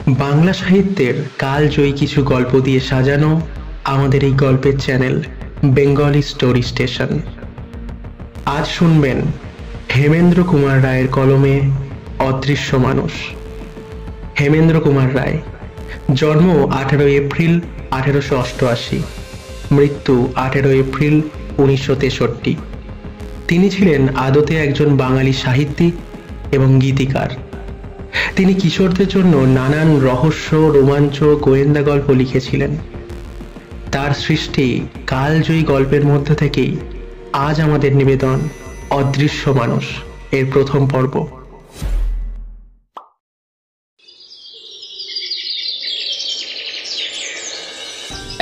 বাংলা সাহিত্যের কালজয়ী কিছু গল্প দিয়ে সাজানো আমাদের এই গল্পের চ্যানেল বেঙ্গলি স্টোরি স্টেশন। আজ শুনবেন হেমেন্দ্র কুমার রায়ের কলমে অদৃশ্য মানুষ। হেমেন্দ্র কুমার রায় জন্ম 18 এপ্রিল 1888, মৃত্যু 18 এপ্রিল 1963। তিনি ছিলেন আদতে একজন বাঙালি সাহিত্যিক এবং গীতিকার। তিনি কিশোরদের জন্য নানান রহস্য, রোমাঞ্চ, গোয়েন্দা গল্প লিখেছিলেন। তার সৃষ্টি কালজয়ী গল্পের মধ্য থেকেই আজ আমাদের নিবেদন অদৃশ্য মানুষ এর প্রথম পর্ব।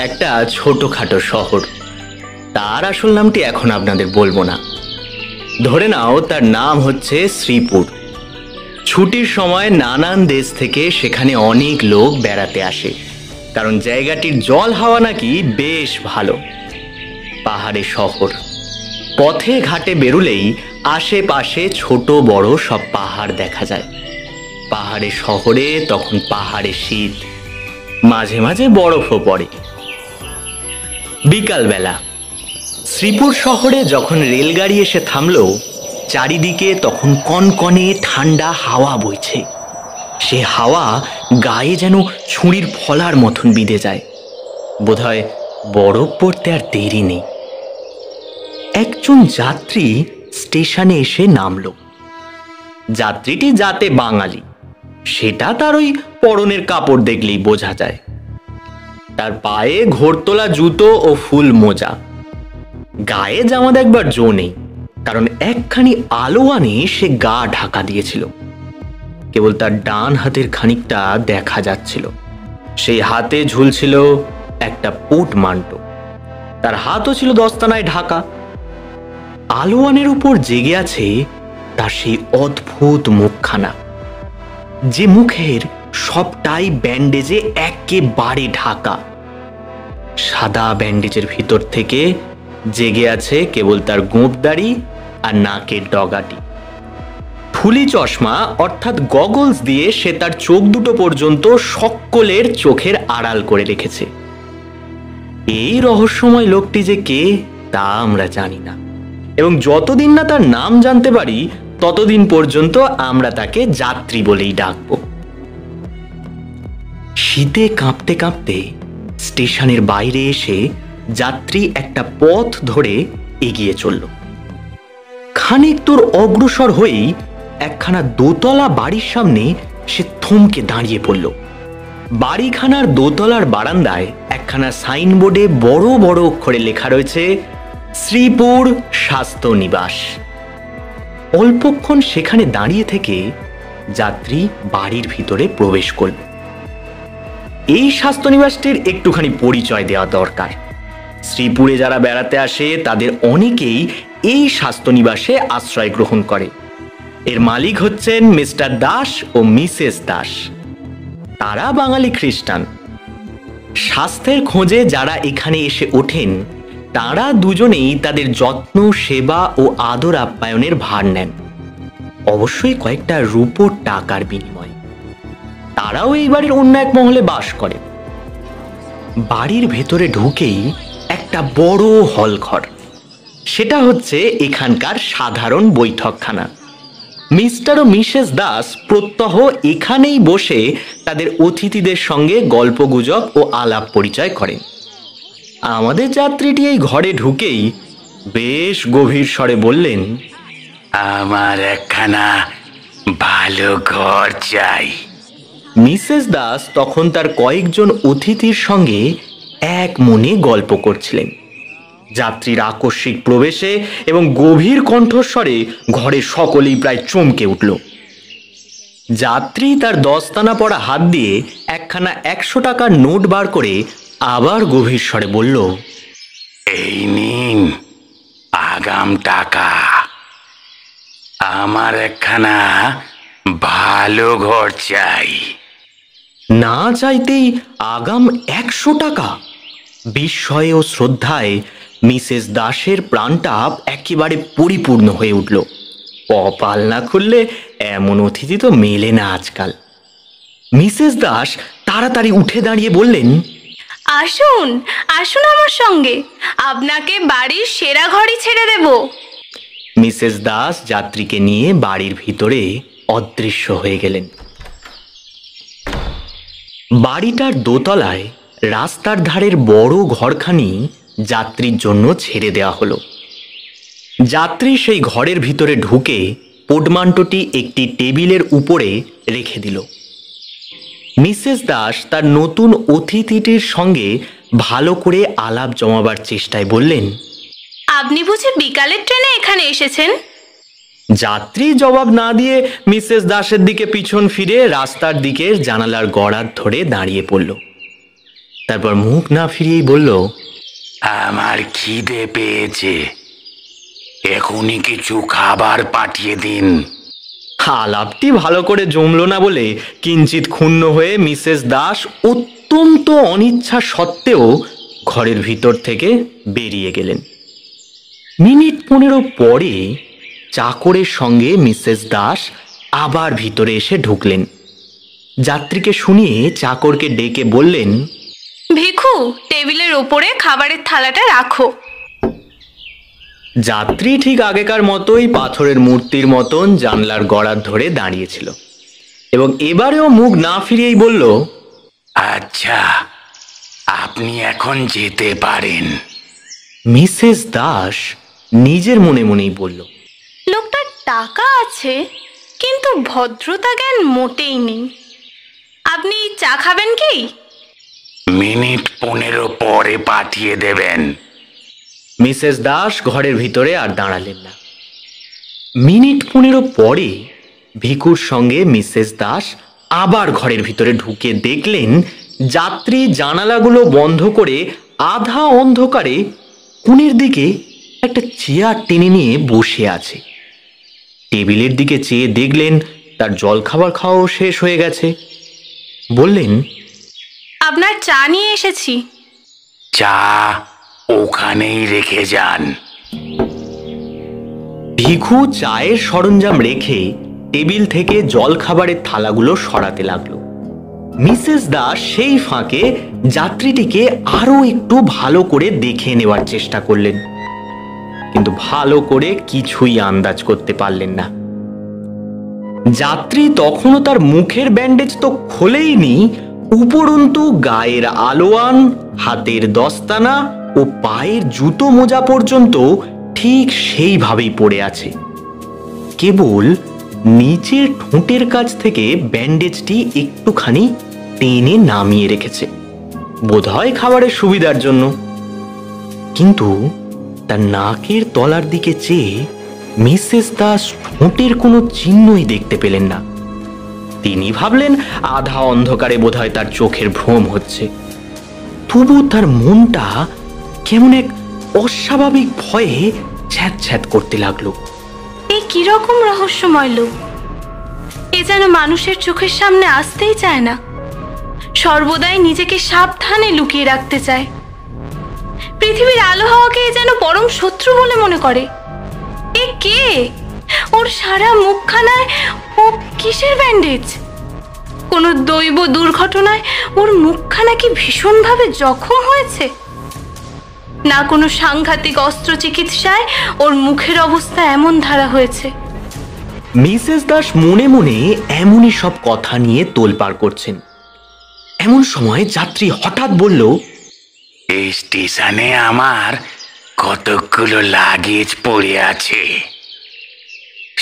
একটা ছোটখাটো শহর, তার আসল নামটি এখন আপনাদের বলবো না। ধরে নাও তার নাম হচ্ছে শ্রীপুর। ছুটির সময় নানান দেশ থেকে সেখানে অনেক লোক বেড়াতে আসে, কারণ জায়গাটির জল হাওয়া নাকি বেশ ভালো। পাহাড়ে শহর, পথে ঘাটে বেরুলেই আশেপাশে ছোট বড় সব পাহাড় দেখা যায়। পাহাড়ে শহরে তখন পাহাড়ে শীত, মাঝে মাঝে বরফও পড়ে। বিকালবেলা শ্রীপুর শহরে যখন রেলগাড়ি এসে থামলো, চারিদিকে তখন কনকনে ঠান্ডা হাওয়া বইছে। সে হাওয়া গায়ে যেন ছুরির ফলার মতন বিঁধে যায়। বোধহয় বরফ পড়তে আর দেরি নেই। একজন যাত্রী স্টেশনে এসে নামলো। যাত্রীটি যাতে বাঙালি সেটা তার ওই পরনের কাপড় দেখলেই বোঝা যায়। তার পায়ে ঘোরতোলা জুতো ও ফুল মোজা, গায়ে জামা দেখবার জো নেই, কারণ একখানি আলোয়ানে সে গা ঢাকা দিয়েছিল। কেবল তার ডান হাতের খানিকটা দেখা যাচ্ছিল। সেই হাতে ঝুলছিল একটা পোর্টমান্টো। তার হাতও ছিল দস্তানায় ঢাকা। আলোয়ানের উপর জেগে আছে তার সেই অদ্ভুত মুখখানা, যে মুখের সবটাই ব্যান্ডেজে একেবারে ঢাকা। সাদা ব্যান্ডেজের ভিতর থেকে জেগে আছে কেবল তার গোঁপদাড়ি আর নাকের ডগাটি। ফুলি চশমা অর্থাৎ গগলস দিয়ে সে তার চোখ দুটো পর্যন্ত সকলের চোখের আড়াল করে রেখেছে। এই রহস্যময় লোকটি যে কে তা আমরা জানি না, এবং যতদিন না তার নাম জানতে পারি ততদিন পর্যন্ত আমরা তাকে যাত্রী বলেই ডাকবো। শীতে কাঁপতে কাঁপতে স্টেশনের বাইরে এসে যাত্রী একটা পথ ধরে এগিয়ে চলল। খানিক দূর অগ্রসর হয়েই একখানা দোতলা বাড়ির সামনে সে থমকে দাঁড়িয়ে পড়ল। বাড়িখানার দোতলার বারান্দায় একখানা সাইনবোর্ডে বড় বড় অক্ষরে লেখা রয়েছে শ্রীপুর স্বাস্থ্য নিবাস। অল্পক্ষণ সেখানে দাঁড়িয়ে থেকে যাত্রী বাড়ির ভিতরে প্রবেশ করল। এই স্বাস্থ্যনিবাসটির একটুখানি পরিচয় দেওয়া দরকার। শ্রীপুরে যারা বেড়াতে আসে তাদের অনেকেই এই স্বাস্থ্যনিবাসে আশ্রয় গ্রহণ করে। এর মালিক হচ্ছেন মিস্টার দাস ও মিসেস দাস। তারা বাঙালি খ্রিস্টান। স্বাস্থ্যের খোঁজে যারা এখানে এসে ওঠেন তারা দুজনেই তাদের যত্ন, সেবা ও আদর আপ্যায়নের ভার নেন, অবশ্যই কয়েকটা রূপোর টাকার বিনিময়ে। তারাও এই বাড়ির অন্য এক মহলে বাস করে। বাড়ির ভেতরে ঢুকেই একটা বড় হল ঘর, সেটা হচ্ছে এখানকার সাধারণ বৈঠকখানা। মিস্টার ও মিসেস দাস প্রত্যহ এখানেই বসে তাদের অতিথিদের সঙ্গে গল্পগুজব ও আলাপ পরিচয় করেন। আমাদের যাত্রীটি এই ঘরে ঢুকেই বেশ গভীর স্বরে বললেন, আমার একখানা ভালো ঘর চাই। মিসেস দাস তখন তার কয়েকজন অতিথির সঙ্গে এক মনে গল্প করছিলেন। যাত্রীর আকস্মিক প্রবেশে এবং গভীর কণ্ঠস্বরে ঘরে সকলেই প্রায় চমকে উঠল। যাত্রী তার দস্তানা পরা হাত দিয়ে একখানা 100 টাকার নোট বার করে আবার গভীর স্বরে বলল, এই নিন আগাম টাকা। আমার একখানা ভালো ঘর চাই। না চাইতেই আগাম 100 টাকা! বিস্ময়ে ও শ্রদ্ধায় মিসেস দাসের প্রাণটা একেবারে পরিপূর্ণ হয়ে উঠল। কপাল না খুললে এমন অতিথি তো মেলে না আজকাল। মিসেস দাস তাড়াতাড়ি উঠে দাঁড়িয়ে বললেন, আসুন আসুন আমার সঙ্গে, আপনাকে বাড়ির সেরা ঘরই ছেড়ে দেব। মিসেস দাস যাত্রীকে নিয়ে বাড়ির ভিতরে অদৃশ্য হয়ে গেলেন। বাড়িটার দোতলায় রাস্তার ধারের বড় ঘরখানি যাত্রীর জন্য ছেড়ে দেওয়া হলো। যাত্রী সেই ঘরের ভিতরে ঢুকে পোর্টমান্টোটি একটি টেবিলের উপরে রেখে দিল। মিসেস দাস তার নতুন অতিথিটির সঙ্গে ভালো করে আলাপ জমাবার চেষ্টায় বললেন, আপনি বুঝি বিকালের ট্রেনে এখানে এসেছেন? যাত্রী জবাব না দিয়ে মিসেস দাসের দিকে পিছন ফিরে রাস্তার দিকের জানালার গড়ার ধরে দাঁড়িয়ে পড়ল। তারপর মুখ না ফিরিয়েই বলল, আমার খিদে পেয়েছে, এখনই কিছু খাবার পাঠিয়ে দিন। আলাপটি ভালো করে জমল না বলে কিঞ্চিত ক্ষুণ্ণ হয়ে মিসেস দাস অত্যন্ত অনিচ্ছা সত্ত্বেও ঘরের ভিতর থেকে বেরিয়ে গেলেন। মিনিট 15 পরে চাকরের সঙ্গে মিসেস দাস আবার ভিতরে এসে ঢুকলেন। যাত্রীকে শুনিয়ে চাকরকে ডেকে বললেন, ভিখু, টেবিলের ওপরে খাবারের থালাটা রাখো। যাত্রী ঠিক আগেকার মতোই পাথরের মূর্তির মতন জানলার গড়ার ধরে দাঁড়িয়েছিল এবং এবারেও মুখ না ফিরিয়েই বলল, আচ্ছা, আপনি এখন যেতে পারেন। মিসেস দাস নিজের মনে মনেই বলল, লোকটার টাকা আছে কিন্তু ভদ্রতা জ্ঞান মোটেই নেই। আপনি চা খাবেন কি? মিনিট 15 পরে পাঠিয়ে দেবেন। মিসেস দাস ঘরের ভিতরে আর দাঁড়ালেন না। মিনিট 15 পরে ভিকুর সঙ্গে মিসেস দাস আবার ঘরের ভিতরে ঢুকে দেখলেন যাত্রী জানালাগুলো বন্ধ করে আধা অন্ধকারে কোণের দিকে একটা চেয়ার টেনে নিয়ে বসে আছে। টেবিলের দিকে চেয়ে দেখলেন তার জলখাবার খাওয়াও শেষ হয়ে গেছে। বললেন, আপনার চা নিয়ে এসেছি। চা ওখানেই রেখে যান। ভিখু চায়ের সরঞ্জাম রেখে টেবিল থেকে জলখাবারের থালাগুলো সরাতে লাগলো। মিসেস দাস সেই ফাঁকে যাত্রীটিকে আরো একটু ভালো করে দেখে নেওয়ার চেষ্টা করলেন, কিন্তু ভালো করে কিছুই আন্দাজ করতে পারলেন না। যাত্রী তখনও তার মুখের ব্যান্ডেজ তো খোলেইনি, উপরন্তু গায়ের আলোয়ান, হাতের দস্তানা ও পায়ের জুতো মোজা পর্যন্ত ঠিক সেইভাবেই পড়ে আছে। কেবল নিচের ঠোঁটের কাছ থেকে ব্যান্ডেজটি একটুখানি টেনে নামিয়ে রেখেছে, বোধহয় খাবারের সুবিধার জন্য। কিন্তু তার নাকের তলার দিকে চেয়ে মিসেস দাস ঠোঁটের কোনো চিহ্নই দেখতে পেলেন না। তিনি ভাবলেন আধা অন্ধকারে বোধহয় তার চোখের ভ্রম হচ্ছে। তবু তার মনটা কেমন এক অস্বাভাবিক ভয়ে ছ্যাঁত ছ্যাঁত করতে লাগলো। এই কিরকম রহস্যময় লোক! এ যেন মানুষের চোখের সামনে আসতেই চায় না, সর্বদাই নিজেকে সাবধানে লুকিয়ে রাখতে চায়। পৃথিবীর আলো হাওয়াকে যেন পরম শত্রু বলে মনে করে। এ কে? ওর সারা মুখখানায় ও কিসের ব্যান্ডেজ? কোনো দৈব দুর্ঘটনায় ওর মুখখানা কি ভীষণভাবে জখম হয়েছে? না কোনো সাংঘাতিক অস্ত্র চিকিৎসায় ওর মুখের অবস্থা এমন ধারা হয়েছে? মিসেস দাস মনে মনে এমনই সব কথা নিয়ে তোলপাড় করছেন। এমন সময় যাত্রী হঠাৎ বলল, এই স্টেশনে আমার কতগুলো লাগেজ পড়ে আছে,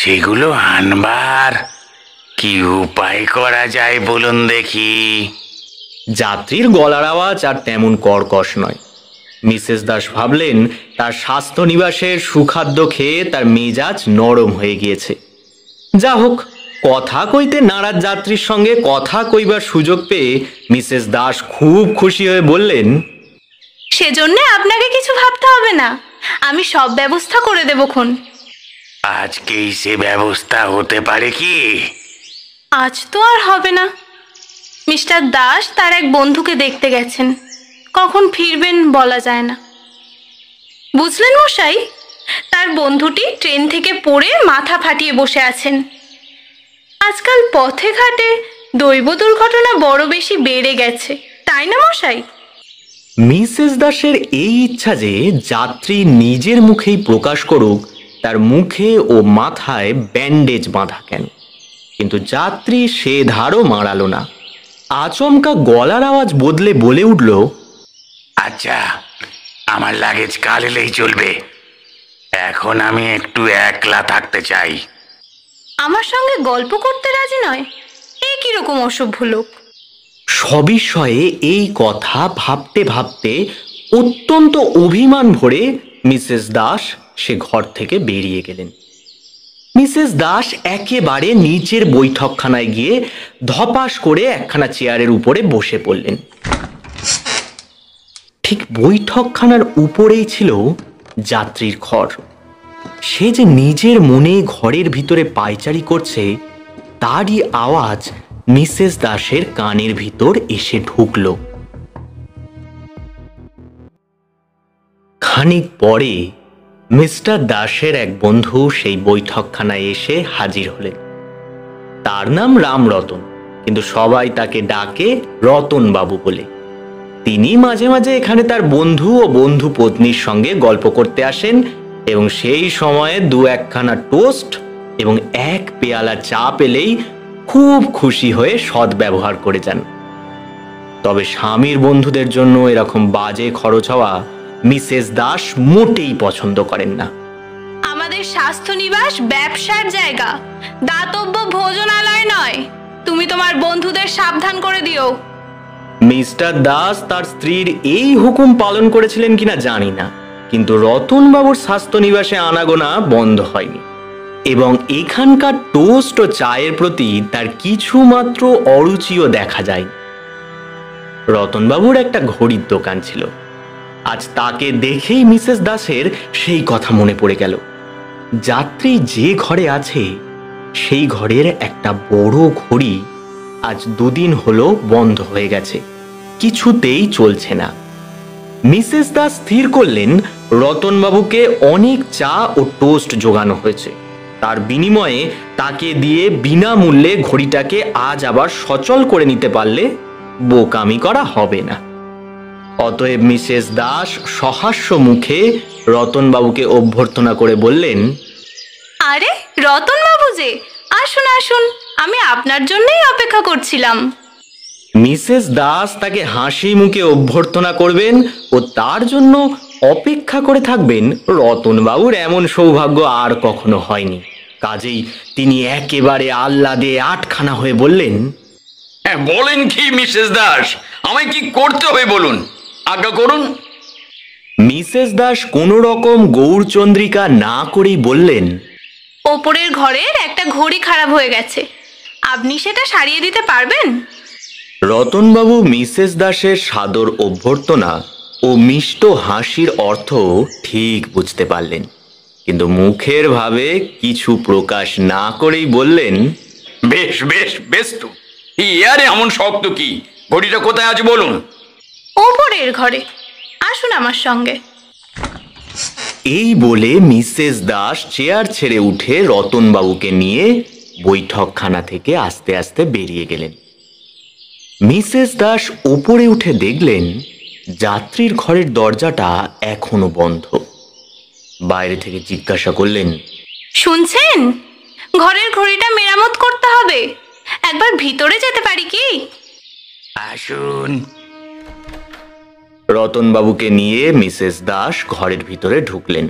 সেগুলো আনবার কি উপায় করা যায় বলুন দেখি। যাত্রীর গলার আওয়াজ আর তেমন কর্কশ নয়। মিসেস দাস ভাবলেন তার স্বাস্থ্য নিবাসের সুখাদ্য খেয়ে তার মেজাজ নরম হয়ে গিয়েছে। যা হোক, কথা কইতে নারাজ যাত্রীর সঙ্গে কথা কইবার সুযোগ পেয়ে মিসেস দাস খুব খুশি হয়ে বললেন, সেজন্য আপনাকে কিছু ভাবতে হবে না, আমি সব ব্যবস্থা করে দেবক্ষণ। আজকেই সে ব্যবস্থা হতে পারে কি? আজ তো আর হবে না। মিস্টার দাস তার এক বন্ধুকে দেখতে গেছেন, কখন ফিরবেন বলা যায় না। বুঝলেন মশাই, তার বন্ধুটি ট্রেন থেকে পড়ে মাথা ফাটিয়ে বসে আছেন। আজকাল পথে ঘাটে দৈব দুর্ঘটনা বড় বেশি বেড়ে গেছে, তাই না মশাই? মিসেস দাসের এই ইচ্ছা যে যাত্রী নিজের মুখেই প্রকাশ করুক তার মুখে ও মাথায় ব্যান্ডেজ বাঁধা কেন, কিন্তু যাত্রী সে ধারও মারালো না। আচমকা গলার আওয়াজ বদলে বলে উঠল, আচ্ছা, আমার লাগেজ কাল এলেই চলবে। এখন আমি একটু একলা থাকতে চাই। আমার সঙ্গে গল্প করতে রাজি নয়? এ কিরকম অসভ্য লোক! সবিষয়ে এই কথা ভাবতে ভাবতে অত্যন্ত অভিমান ভরে মিসেস দাস সে ঘর থেকে বেরিয়ে গেলেন। মিসেস দাস একেবারে নিচের বৈঠকখানায় গিয়ে ধপাস করে একখানা চেয়ারের উপরে বসে পড়লেন। ঠিক বৈঠকখানার উপরেই ছিল যাত্রীর ঘর। সে যে নিজের মনে ঘরের ভিতরে পায়চারি করছে তারই আওয়াজ মিসেস দাসের কানের ভিতর এসে ঢুকল। খানিক পরে মিস্টার দাসের এক বন্ধু সেই বৈঠকখানায় এসে হাজির হলেন। তার নাম রামরতন, কিন্তু সবাই তাকে ডাকে রতন বাবু বলে। তিনি মাঝে মাঝে এখানে তার বন্ধু ও বন্ধু পত্নীর সঙ্গে গল্প করতে আসেন এবং সেই সময়ে দু একখানা টোস্ট এবং এক পেয়ালা চা পেলেই খুব খুশি হয়ে সদ্ব্যবহার করে যান। তবে স্বামীর বন্ধুদের জন্য এরকম বাজে খরচ হওয়া মিসেস দাস মোটেই পছন্দ করেন না। আমাদের স্বাস্থ্য নিবাস ব্যবসার জায়গা, দাতব্য ভোজনালয় নয়। তুমি তোমার বন্ধুদের সাবধান করে দিও। মিস্টার দাস তার স্ত্রীর এই হুকুম পালন করেছিলেন কিনা জানি না, কিন্তু রতনবাবুর স্বাস্থ্য নিবাসে আনাগোনা বন্ধ হয়নি এবং এখানকার টোস্ট ও চায়ের প্রতি তার কিছুমাত্র অরুচিও দেখা যায়। রতনবাবুর একটা ঘড়ির দোকান ছিল। আজ তাকে দেখেই মিসেস দাসের সেই কথা মনে পড়ে গেল। যাত্রী যে ঘরে আছে সেই ঘরের একটা বড় ঘড়ি আজ দুদিন হলো বন্ধ হয়ে গেছে, কিছুতেই চলছে না। মিসেস দাস স্থির করলেন রতনবাবুকে অনেক চা ও টোস্ট জোগানো হয়েছে, তার বিনিময়ে তাকে দিয়ে বিনামূল্যে ঘড়িটাকে আজ আবার সচল করে নিতে পারলে বোকামি করা হবে না। অতএব মিসেস দাস সহাস্য মুখে রতনবাবুকে অভ্যর্থনা করে বললেন, আরে রতন বাবু যে, আসুন আসুন, আমি আপনার জন্যই অপেক্ষা করছিলাম। মিসেস দাস তাকে হাসি মুখে অভ্যর্থনা করবেন ও তার জন্য অপেক্ষা করে থাকবেন, রতনবাবুর এমন সৌভাগ্য আর কখনো হয়নি। কাজেই তিনি একেবারে আহ্লাদে আটখানা হয়ে বললেন, হ্যাঁ, বলেন কি মিসেস দাস, আমায় কি করতে হবে বলুন, আজ্ঞা করুন। মিসেস দাস কোন রকম গৌরচন্দ্রিকা না করেই বললেন, ওপরের ঘরের একটা ঘড়ি খারাপ হয়ে গেছে, আপনি সেটা সারিয়ে দিতে পারবেন? রতনবাবু মিসেস দাসের সাদর অভ্যর্থনা ও মিষ্ট হাসির অর্থ ঠিক বুঝতে পারলেন, কিন্তু মুখের ভাবে কিছু প্রকাশ না করেই বললেন, বেশ বেশ বেশ, তো ইয়ারে এমন শক্ত কি, ঘড়িটা কোথায় আছে বলুন। ওপরের ঘরে, আসুন আমার সঙ্গে। এই বলে মিসেস দাস চেয়ার ছেড়ে উঠে রতনবাবুকে নিয়ে বৈঠকখানা থেকে আস্তে আস্তে বেরিয়ে গেলেন। মিসেস দাস ওপরে উঠে দেখলেন যাত্রীর ঘরের দরজাটা এখনো বন্ধ। বাইরে থেকে জিজ্ঞাসা করলেন, শুনছেন? ঘরের ঘড়িটা মেরামত করতে হবে, একবার ভিতরে যেতে পারি কি? আসুন। রতনবাবুকে নিয়ে মিসেস দাস ঘরের ভিতরে ঢুকলেন।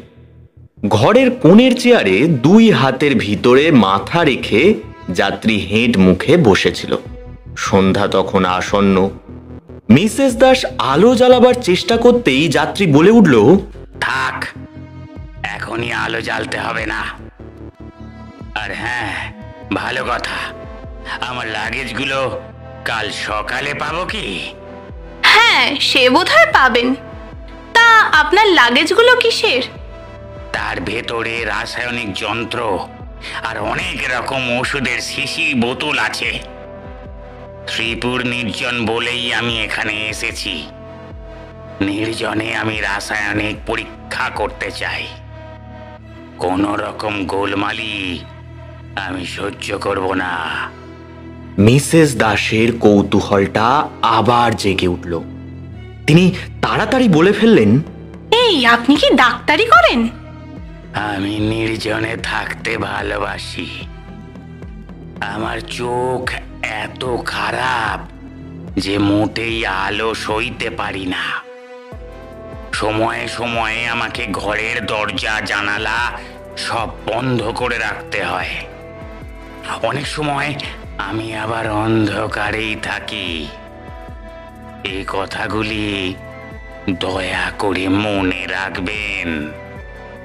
ঘরের কোণের চেয়ারে দুই হাতের ভিতরে মাথা রেখে যাত্রী হেঁট মুখে বসেছিল। সন্ধ্যা তখন আসন্ন। মিসেস দাস আলো জ্বালাবার চেষ্টা করতেই যাত্রী বলে উঠল, থাক, এখনই আলো জ্বালতে হবে না। আর হ্যাঁ, ভালো কথা, আমার লাগেজগুলো কাল সকালে পাবো কি? হ্যাঁ, সে বোধহয় পাবেন। তা আপনার লাগেজগুলো কিসের? তার ভেতরে রাসায়নিক যন্ত্র আর অনেক রকম ওষুধের শিশি বোতল আছে। শ্রীপুর নির্জন বলেই আমি এখানে এসেছি। নির্জনে আমি রাসায়নিক পরীক্ষা করতে চাই। কোন রকম গোলমালি আমি সহ্য করব না। মিসেস দাসের কৌতূহলটা আবার জেগে উঠল। তিনি তাড়াতাড়ি বলে ফেললেন, এই আপনি কি ডাক্তারি করেন? আমি নির্জনে থাকতে ভালোবাসি। আমার চোখ এত খারাপ যে মোটেই আলো সইতে পারি না। সময়ে সময়ে আমাকে ঘরের দরজা জানালা সব বন্ধ করে রাখতে হয়। অনেক সময় আমি আবার অন্ধকারেই থাকি। এই কথাগুলি দয়া করে মনে রাখবেন।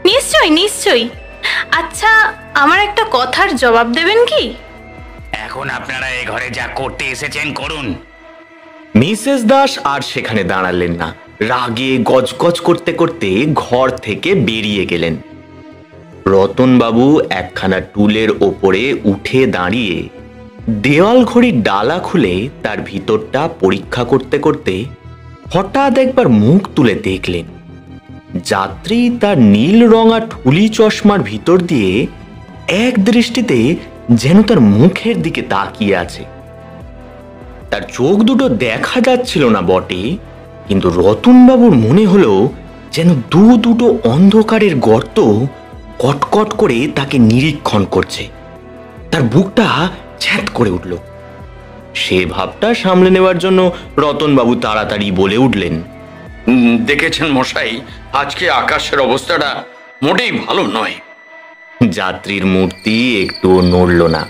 নিশ্চয়ই নিশ্চয়ই। আচ্ছা, আমার একটা কথার জবাব দেবেন কি? এখন আপনারা এই ঘরে যা করতে এসেছেন করুন। মিসেস দাস আর সেখানে দাঁড়ালেন না। রাগে গজগজ করতে করতে ঘর থেকে বেরিয়ে গেলেন। রতনবাবু একখানা টুলের ওপরে উঠে দাঁড়িয়ে দেওয়াল ঘড়ির ডালা খুলে তার ভিতরটা পরীক্ষা করতে করতে হঠাৎ একবার মুখ তুলে দেখলেন যাত্রী তার নীল রঙা ঠুলি চশমার ভিতর দিয়ে এক দৃষ্টিতে যেন তার মুখের দিকে তাকিয়ে আছে। তার চোখ দুটো দেখা যাচ্ছিল না বটে, কিন্তু রতনবাবুর মনে হলো যেন দুটো অন্ধকারের গর্ত কটকট করে তাকে নিরীক্ষণ করছে। তার বুকটা ছ্যাঁত করে উঠল। সে ভাবটা সামলে নেওয়ার জন্য রতনবাবু তাড়াতাড়ি বলে উঠলেন, দেখেছেন মশাই, আজকে আকাশের অবস্থাটা মোটেই ভালো নয়। যাত্রীর মূর্তি একটুও নড়ল না,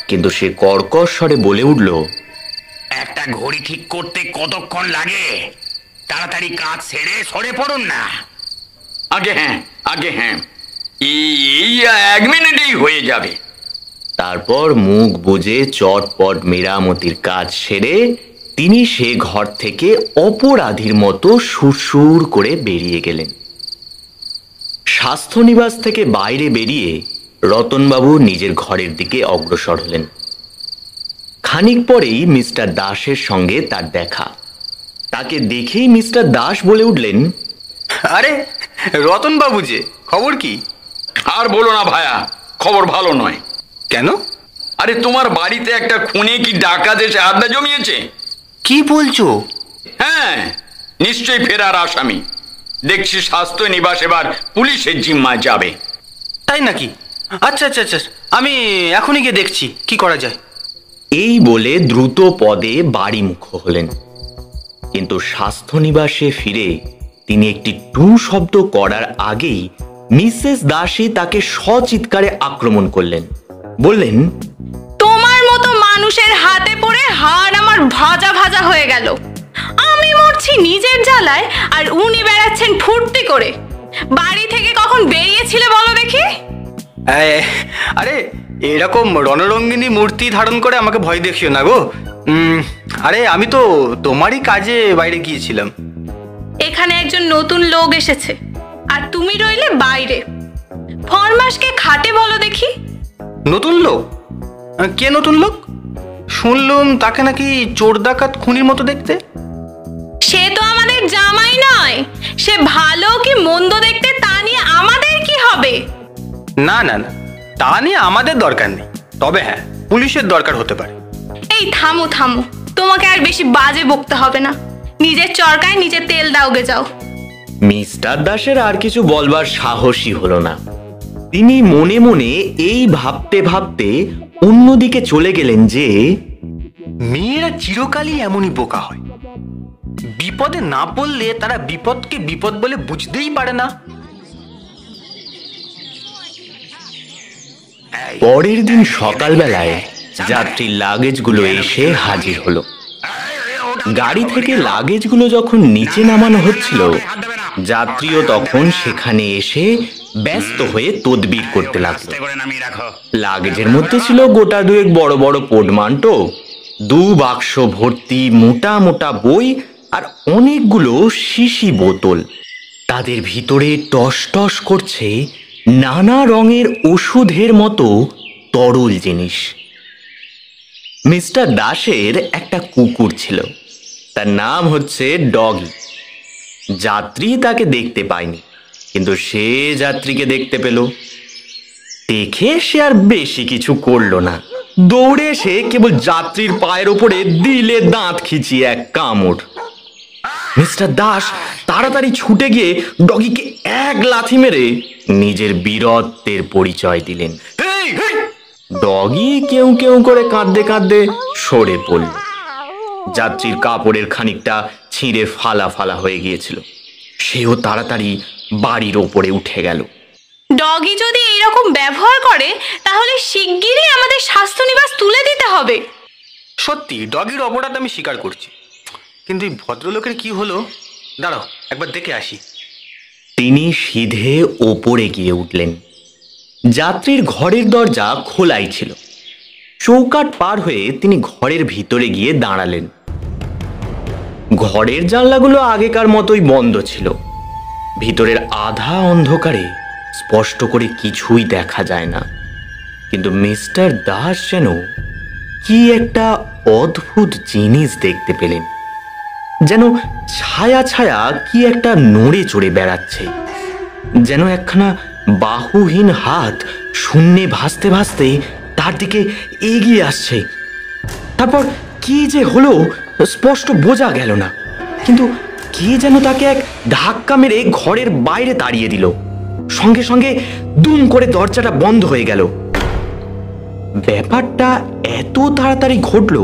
কিন্তু সে কর্কশ স্বরে বলে উঠল, একটা ঘড়ি ঠিক করতে কতক্ষণ লাগে? তাড়াতাড়ি কাজ সেরে সরে পড়ুন না। আগে হ্যাঁ, এই 1 মিনিটেই হয়ে যাবে। তারপর মুখ বুজে চটপট মেরামতির কাজ সেরে তিনি সে ঘর থেকে অপরাধীর মতো সুরসুর করে বেরিয়ে গেলেন। স্বাস্থ্যনিবাস থেকে বাইরে বেরিয়ে রতনবাবু নিজের ঘরের দিকে অগ্রসর হলেন। খানিক পরেই মিস্টার দাসের সঙ্গে তার দেখা। তাকে দেখেই মিস্টার দাস বলে উঠলেন, আরে রতনবাবু যে, খবর কি? আর বলো না ভায়া, খবর ভালো নয়। কেন? আরে তোমার বাড়িতে একটা খুনে কি ডাকাত এসে আড্ডা জমিয়েছে। কি বলছো? হ্যাঁ, নিশ্চয়ই ফেরার আসামি। দেখছি স্বাস্থ্য নিবাস এবার পুলিশের জিম্মায় যাবে। তাই নাকি? আচ্ছা, আমি এখনই গিয়ে দেখছি কি করা যায়। এই বলে দ্রুত পদে বাড়িমুখ হলেন। কিন্তু স্বাস্থ্যনিবাসে ফিরে তিনি একটি টু শব্দ করার আগেই মিসেস দাসী তাকে সচিৎকারে আক্রমণ করলেন। বললেন, তোমার মতো মানুষের হাতে পড়ে হাড় আমার ভাজা ভাজা হয়ে গেল। আমি মরছি নিজের জ্বালায়, আর উনি বেড়াচ্ছেন ফুর্তি করে। বাড়ি থেকে কখন বেরিয়েছিলে বলো দেখি? আরে এরকম রণরঙ্গিনী মূর্তি ধারণ করে আমাকে ভয় দেখিও না গো। আরে আমি তো তোমারই কাজে বাইরে গিয়েছিলাম। এখানে একজন নতুন লোক এসেছে, আর তুমি রইলে বাইরে। ফরমাসকে খাটে বলো দেখি। নতুন লোক? কে নতুন লোক? শুনলুম তাকে নাকি চোর ডাকাত খুনির মতো দেখতে। সে তো আমাদের জামাই নয়। সে ভালো কি মন্দ দেখতে তা নিয়ে আমাদের কি হবে? না, তা নিয়ে আমাদের দরকার নেই। তবে হ্যাঁ, পুলিশের দরকার হতে পারে। এই থামো, তোমাকে আর বেশি বাজে বকতে হবে না। নিজের চরকায় নিজে তেল দাওগে যাও। মিস্টার দাসের আর কিছু বলবার সাহসই হলো না। তিনি মনে মনে এই ভাবতে ভাবতে অন্যদিকে চলে গেলেন যে মেয়েরা চিরকালই এমনই বোকা হয়। বিপদে না পড়লে তারা বিপদকে বিপদ বলে বুঝতেই পারে না। পরের দিন সকালবেলায় যাত্রীর লাগেজগুলো এসে হাজির হলো। গাড়ি থেকে লাগেজগুলো যখন নিচে নামানো হচ্ছিল, যাত্রীও তখন সেখানে এসে ব্যস্ত হয়ে তদবির করতে লাগলো। লাগেজের মধ্যে ছিল গোটা দুয়েক বড় বড় পোর্টমান্টো, 2 বাক্স ভর্তি মোটা মোটা বই, আর অনেকগুলো শিশি বোতল। তাদের ভিতরে টস টস করছে নানা রঙের ওষুধের মতো তরল জিনিস। মিস্টার দাসের একটা কুকুর ছিল, তার নাম হচ্ছে ডগি। যাত্রী তাকে দেখতে পায়নি, কিন্তু সে যাত্রীকে দেখতে পেল। দেখে সে আর বেশি কিছু করলো না, দৌড়ে এসে কেবল যাত্রীর পায়ের ওপরে দিলে দাঁত খিচিয়ে এক কামড়। মিস্টার দাস তাড়াতাড়ি ছুটে গিয়ে ডগিকে এক লাথি মেরে নিজের বীরত্বের পরিচয় দিলেন। ডগি কেউ কেউ করে কাঁদতে কাঁদতে সরে পড়ল। যাত্রীর কাপড়ের খানিকটা ছিঁড়ে ফালা ফালা হয়ে গিয়েছিল। সেও তাড়াতাড়ি বাড়ির ওপরে উঠে গেল। ডগি যদি এইরকম ব্যবহার করে তাহলে শিগগিরই আমাদের স্বাস্থ্যনিবাস তুলে দিতে হবে। সত্যি ডগির অপরাধ আমি স্বীকার করছি, কিন্তু এই ভদ্রলোকের কি হলো দাঁড়াও একবার দেখে আসি। তিনি সিধে ওপরে গিয়ে উঠলেন। যাত্রীর ঘরের দরজা খোলাই ছিল। চৌকাঠ পার হয়ে তিনি ঘরের ভিতরে গিয়ে দাঁড়ালেন। ঘরের জানলাগুলো আগেকার মতোই বন্ধ ছিল। ভিতরের আধা অন্ধকারে স্পষ্ট করে কিছুই দেখা যায় না, কিন্তু মিস্টার দাস যেন কি একটা অদ্ভুত জিনিস দেখতে পেলেন। যেন ছায়া ছায়া কি একটা নড়ে চড়ে বেড়াচ্ছে, যেন একখানা বাহুহীন হাত শূন্যে ভাসতে ভাসতে তার দিকে এগিয়ে আসছে। তারপর কি যে হলো স্পষ্ট বোঝা গেল না, কিন্তু কে যেন তাকে এক ধাক্কা মেরে ঘরের বাইরে তাড়িয়ে দিল। সঙ্গে সঙ্গে দুম করে দরজাটা বন্ধ হয়ে গেল। ব্যাপারটা এত তাড়াতাড়ি ঘটল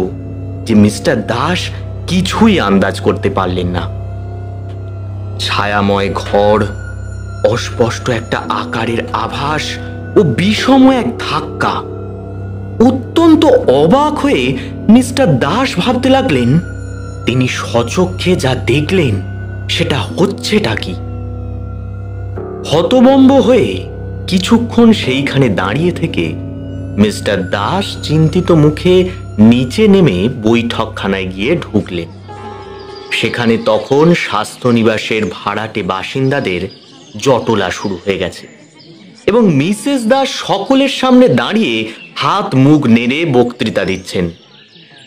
যে মিস্টার দাস কিছুই আন্দাজ করতে পারলেন না। ছায়াময় ঘর, অস্পষ্ট একটা আকারের আভাস ও বিষম এক ধাক্কা। অত্যন্ত অবাক হয়ে মিস্টার দাস ভাবতে লাগলেন তিনি স্বচক্ষে যা দেখলেন সেটা হচ্ছেটা কি। হতভম্ব হয়ে কিছুক্ষণ সেইখানে দাঁড়িয়ে থেকে মিস্টার দাস চিন্তিত মুখে নিচে নেমে বৈঠকখানায় গিয়ে ঢুকলেন। সেখানে তখন স্বাস্থ্যনিবাসের ভাড়াটে বাসিন্দাদের জটলা শুরু হয়ে গেছে এবং মিসেস দাস সকলের সামনে দাঁড়িয়ে হাত মুখ নেড়ে বক্তৃতা দিচ্ছেন।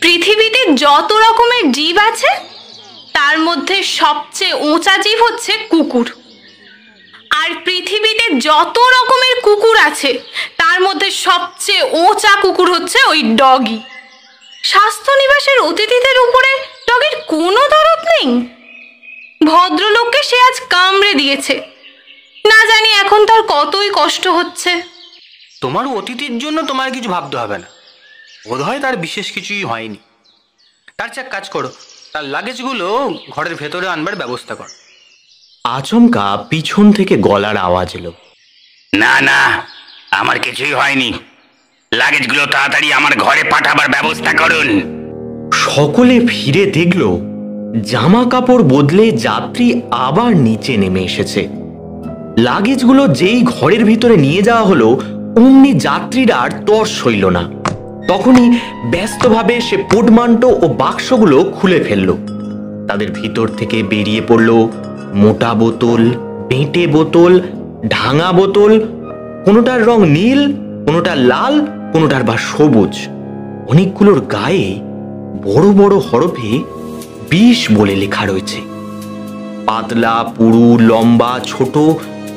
পৃথিবীতে যত রকমের জীব আছে তার মধ্যে সবচেয়ে উঁচা জীব হচ্ছে কুকুর, আর পৃথিবীতে যত রকমের কুকুর আছে তার মধ্যে সবচেয়ে উঁচা কুকুর হচ্ছে ওই ডগি। স্বাস্থ্যনিবাসের অতিথিদের উপরে ডগির কোনো দরদ নেই। ভদ্রলোককে সে আজ কামড়ে দিয়েছে, না জানি এখন তার কতই কষ্ট হচ্ছে। তোমার অতিথির জন্য তোমার কিছু ভাবতে হবে না, বোধহয় তার বিশেষ কিছুই হয়নি। তার চেয়ে কাজ করো, তার লাগেজগুলো ঘরের ভেতরে আনবার ব্যবস্থা করো। আচমকা পিছন থেকে গলার আওয়াজ এলো, না না, আমার কিছুই হয়নি, লাগেজগুলো তাড়াতাড়ি আমার ঘরে পাঠাবার ব্যবস্থা করুন। সকলে ফিরে দেখল জামা কাপড় বদলে যাত্রী আবার নিচে নেমে এসেছে। লাগেজগুলো যেই ঘরের ভিতরে নিয়ে যাওয়া হলো অমনি যাত্রীরা আর তর সইল না। তখনই ব্যস্তভাবে সে পোর্টমান্টো ও বাক্সগুলো খুলে ফেলল। তাদের ভিতর থেকে বেরিয়ে পড়ল মোটা বোতল, বেঁটে বোতল, ঢাঙা বোতল, কোনোটার রং নীল, কোনোটার লাল, কোনোটার বা সবুজ। অনেকগুলোর গায়ে বড় বড় হরফে ২০ বলে লেখা রয়েছে। পাতলা, পুরু, লম্বা, ছোট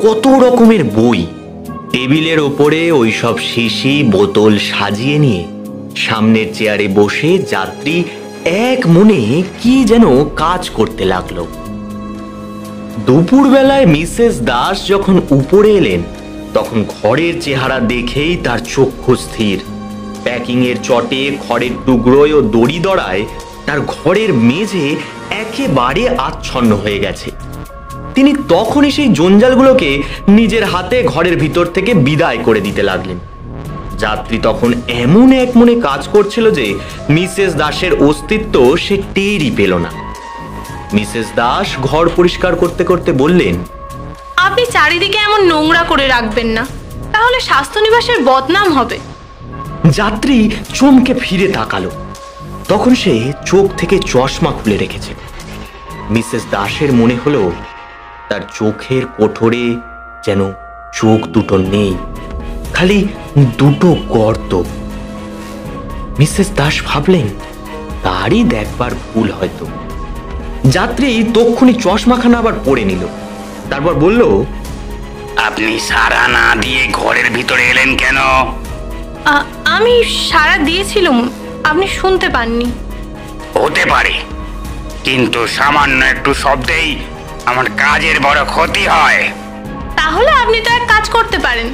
কত রকমের বই। টেবিলের ওপরে ওইসব শিশি বোতল সাজিয়ে নিয়ে সামনের চেয়ারে বসে যাত্রী এক মনে কি যেন কাজ করতে লাগলো। দুপুরবেলায় মিসেস দাস যখন উপরে এলেন তখন ঘরের চেহারা দেখেই তার চক্ষু স্থির। প্যাকিং এর চটে, খড়ের টুকরোয় ও দড়ি দড়ায় তার ঘরের মেঝে একেবারে আচ্ছন্ন হয়ে গেছে। তিনি তখনই সেই জঞ্জালগুলোকে নিজের হাতে ঘরের ভিতর থেকে বিদায় করে দিতে লাগলেন। যাত্রী তখন এমন এক মনে কাজ করছিল যে মিসেস দাসের অস্তিত্ব সে টেরই পেল না। মিসেস দাস ঘর পরিষ্কার করতে করতে বললেন, আপনি চারিদিকে এমন নোংরা করে রাখবেন না, তাহলে স্বাস্থ্যনিবাসের বদনাম হবে। যাত্রী চমকে ফিরে তাকালো। তখন সে চোখ থেকে চশমা খুলে রেখেছে। মিসেস দাসের মনে হলো তার চোখের কোঠরে যেন চোখ দুটো নেই, খালি দুটো গর্ত। মিসেস দাস ভাবলেন তারই দেখবার ভুল হয়তো। যাত্রী তক্ষুনি চশমাখানা আবার পরে নিল। তারপর বলল, আপনি সাড়া না দিয়ে ঘরের ভিতরে এলেন কেন? আমি সাড়া দিয়েছিলাম, আপনি শুনতে পাননি। হতে পারে, কিন্তু সামান্য একটু শব্দেই আমার কাজের বড় ক্ষতি হয়। তাহলে আপনি তো এক কাজ করতে পারেন,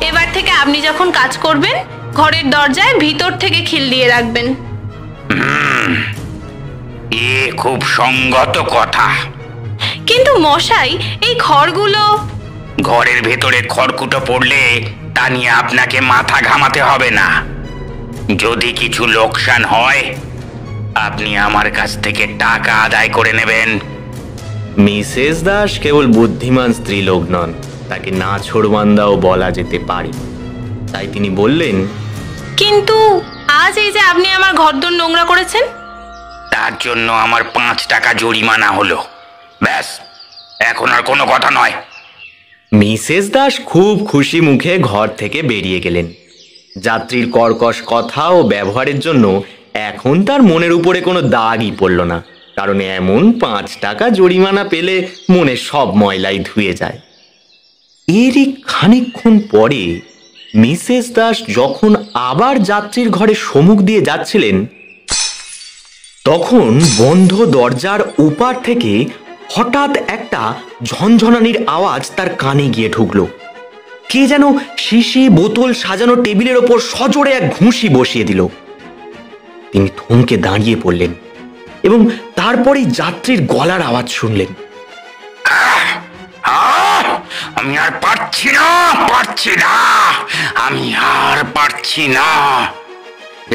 এবার থেকে আপনি যখন কাজ করবেন ঘরের দরজায় ভিতর থেকে খিল দিয়ে রাখবেন। এ খুব সঙ্গত কথা। কিন্তু মশাই, এই খড়গুলো ঘরের ভেতরে খড়কুটো পড়লে তা নিয়ে আপনাকে মাথা ঘামাতে হবে না। যদি কিছু লোকসান হয় আপনি আমার কাছ থেকে টাকা আদায় করে নেবেন। মিসেস দাস কেবল বুদ্ধিমান স্ত্রীলোক নন, তাকে নাছোড়বান্দাও বলা যেতে পারে। তাই তিনি বললেন, কিন্তু আজ এই যে আপনি আমার ঘরদোর নোংরা করেছেন, তার জন্য আমার 5 টাকা জরিমানা হলো। ব্যাস, এখন আর কোনো কথা নয়। মিসেস দাস খুব খুশি মুখে ঘর থেকে বেরিয়ে গেলেন। যাত্রীর কর্কশ কথা ও ব্যবহারের জন্য এখন তার মনের উপরে কোনো দাগই পড়ল না, কারণ এমন 5 টাকা জরিমানা পেলে মনে সব ময়লাই ধুয়ে যায়। এরই খানিকক্ষণ পরে মিসেস দাস যখন আবার যাত্রীর ঘরে সম্মুখ দিয়ে যাচ্ছিলেন, তখন বন্ধ দরজার ওপার থেকে হঠাৎ একটা ঝনঝনানির আওয়াজ তার কানে গিয়ে ঢুকলো। কে যেন শিশি বোতল সাজানো টেবিলের ওপর সজোরে এক ঘুষি বসিয়ে দিল। তিনি থমকে দাঁড়িয়ে পড়লেন এবং তারপরেই যাত্রীর গলার আওয়াজ শুনলেন। আমি আর পারছি না, আমি আর পারছি না।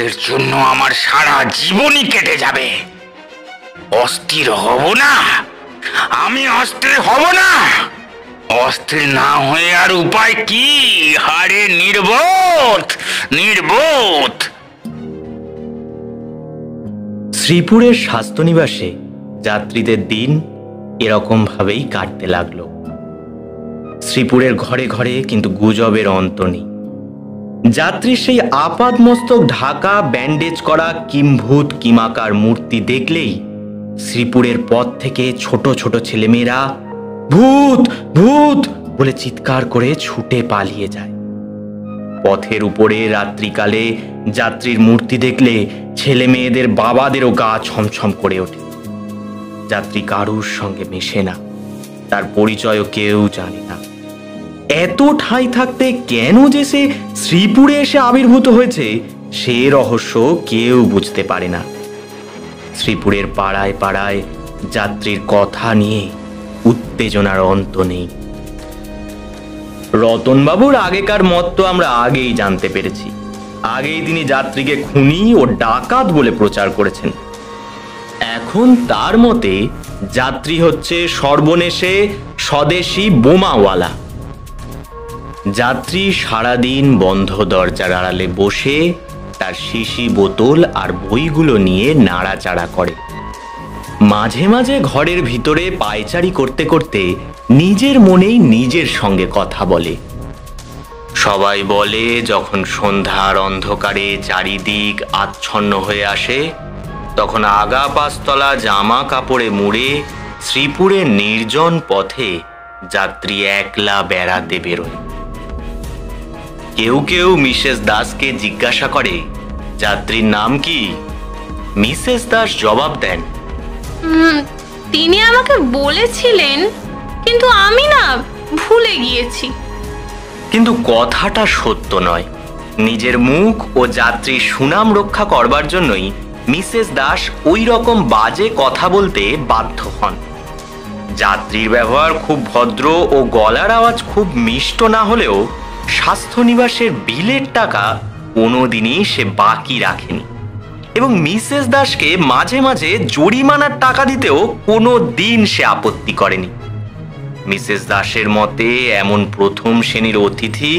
এর জন্য আমার সারা জীবনই কেটে যাবে। অস্থির হব না, আমি অস্থির হব না। অস্থির না হয়ে আর উপায় কি? হারে নির্বোধ। শ্রীপুরের স্বাস্থ্যনিবাসে যাত্রীদের দিন এরকম ভাবেই কাটতে লাগলো। শ্রীপুরের ঘরে ঘরে কিন্তু গুজবের অন্ত নেই। যাত্রীর সেই আপাদ মস্তক ঢাকা ব্যান্ডেজ করা কিম্ভূত কিমাকার মূর্তি দেখলেই শ্রীপুরের পথ থেকে ছোট ছোট ছেলেমেয়েরা ভূত ভূত বলে চিৎকার করে ছুটে পালিয়ে যায়। পথের উপরে রাত্রিকালে যাত্রীর মূর্তি দেখলে ছেলে মেয়েদের বাবাদেরও গা ছমছম করে ওঠে। যাত্রী কারুর সঙ্গে মেশে না, তার পরিচয়ও কেউ জানে না। এত ঠাঁই থাকতে কেন যে সে শ্রীপুরে এসে আবির্ভূত হয়েছে সে রহস্য কেউ বুঝতে পারে না। শ্রীপুরের পাড়ায় পাড়ায় যাত্রীর কথা নিয়ে উত্তেজনার অন্ত নেই। রতনবাবুর আগেকার মত তো আমরা আগেই জানতে পেরেছি। আগেই তিনি যাত্রীকে খুনি ও ডাকাত বলে প্রচার করেছেন। এখন তার মতে যাত্রী হচ্ছে সর্বনেশে স্বদেশী বোমাওয়ালা। যাত্রী সারাদিন বন্ধ দরজার আড়ালে বসে তার শিশি বোতল আর বইগুলো নিয়ে নাড়াচাড়া করে। মাঝে মাঝে ঘরের ভিতরে পায়চারি করতে করতে নিজের মনেই নিজের সঙ্গে কথা বলে। সবাই বলে যখন সন্ধ্যার অন্ধকারে চারিদিক আচ্ছন্ন হয়ে আসে তখন আগা পাঁচতলা জামা কাপড়ে মুড়ে শ্রীপুরের নির্জন পথে যাত্রী একলা বেড়াতে বেরোয়। কেউ কেউ মিসেস দাসকে জিজ্ঞাসা করে যাত্রীর নাম কি। মিসেস দাস জবাব দেন, তিনি আমাকে বলেছিলেন, কিন্তু আমি না ভুলে গিয়েছি। কিন্তু কথাটা সত্য নয়। নিজের মুখ ও যাত্রীর সুনাম রক্ষা করবার জন্যই মিসেস দাস ওই রকম বাজে কথা বলতে বাধ্য হন। যাত্রীর ব্যবহার খুব ভদ্র ও গলার আওয়াজ খুব মিষ্ট না হলেও স্বাস্থ্যনিবাসের বিলের টাকা কোনোদিনই সে বাকি রাখেনি এবং মিসেস দাসকে মাঝে মাঝে জরিমানার টাকা দিতেও কোনো দিন সে আপত্তি করেনি। মিসেস দাসের মতে এমন প্রথম শ্রেণীর অতিথি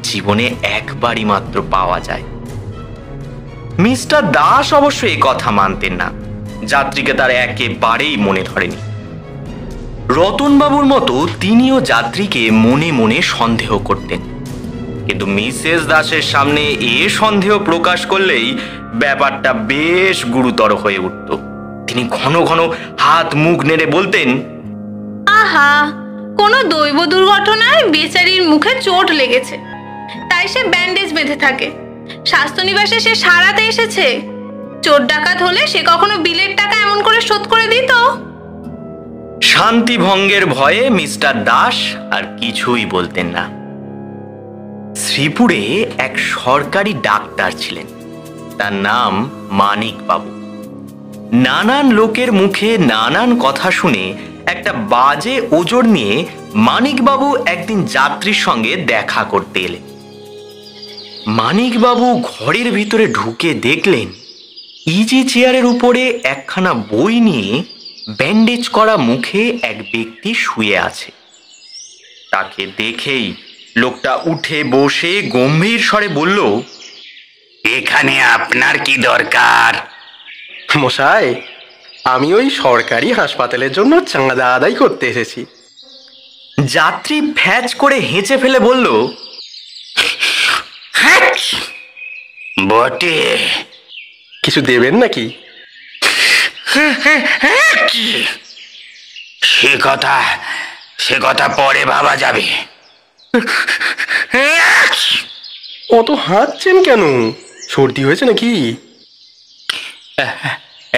জীবনে একবারই মাত্র পাওয়া যায়। মিস্টার দাস অবশ্য এই কথা মানতেন না। যাত্রীকে তার একেবারেই মনে ধরেনি। রতনবাবুর মতো তিনিও যাত্রীকে মনে মনে সন্দেহ করতেন, কিন্তু মিসেস দাসের সামনে এ সন্দেহ প্রকাশ করলেই ব্যাপারটা বেশ গুরুতর হয়ে উঠত। তিনি ঘন ঘন হাত মুখ নেড়ে বলতেন, আহা, কোনো দৈব দুর্ঘটনায় বেচারির মুখে চোট লেগেছে, তাই সে ব্যান্ডেজ বেঁধে থাকে। স্বাস্থ্যনিবাসে সে সারাতে এসেছে। চোর ডাকাত হলে সে কখনো বিলের টাকা এমন করে শোধ করে দিত? শান্তি ভঙ্গের ভয়ে মিস্টার দাস আর কিছুই বলতেন না। শ্রীপুরে এক সরকারি ডাক্তার ছিলেন, তার নাম মানিক বাবু। নানান লোকের মুখে নানান কথা শুনে একটা বাজে ওজর নিয়ে মানিকবাবু একদিন যাত্রীর সঙ্গে দেখা করতে এলেন। মানিকবাবু ঘরের ভিতরে ঢুকে দেখলেন ইজি চেয়ারের উপরে একখানা বই নিয়ে ব্যান্ডেজ করা মুখে এক ব্যক্তি শুয়ে আছে। তাকে দেখেই লোকটা উঠে বসে গম্ভীর স্বরে বলল, এখানে আপনার কি দরকার? মশাই, আমি ওই সরকারি হাসপাতালের জন্য চাঁদা আদায় করতে এসেছি। যাত্রী ফ্যাচ করে হেঁচে ফেলে বলল, বটে, কিছু দেবেন নাকি? সে কথা পরে ভাবা যাবে। অত হাঁটছেন কেন? সর্দি হয়েছে নাকি?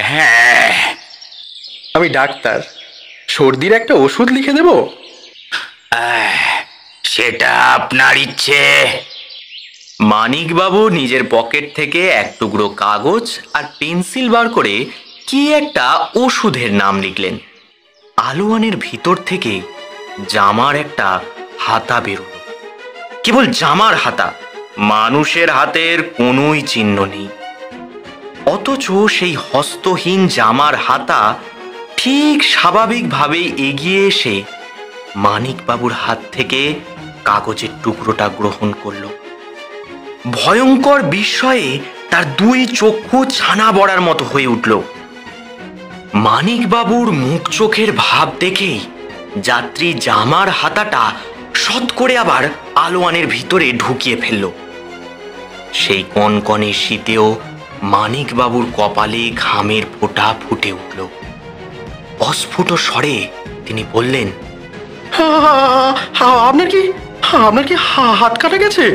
হ্যাঁ, আমি ডাক্তার, সর্দির একটা ওষুধ লিখে দেব? সেটা আপনার ইচ্ছে। মানিকবাবু নিজের পকেট থেকে এক টুকরো কাগজ আর পেন্সিল বার করে কি একটা ওষুধের নাম লিখলেন। আলোয়ানের ভিতর থেকে জামার একটা হাতা বেরোল। কেবল জামার হাতা, মানুষের হাতের কোনোই চিহ্ন নেই। অথচ সেই হস্তহীন জামার হাতা ঠিক স্বাভাবিকভাবেই এগিয়ে এসে মানিকবাবুর হাত থেকে কাগজের টুকরোটা গ্রহণ করল। ভয়ঙ্কর বিস্ময়ে তার দুই চক্ষু ছানা বড়ার মতো হয়ে উঠল। মানিকবাবুর মুখ চোখের ভাব দেখেই যাত্রী জামার হাতাটা শত করে আবার আলোয়ানের ভিতরে ঢুকিয়ে ফেলল। সেই কনকনে শীতেও মানিকবাবুর কপালে ঘামের ফোঁটা ফুটে উঠল। অস্ফুট স্বরে তিনি বললেন, আপনার কি হাত কাটা গেছে?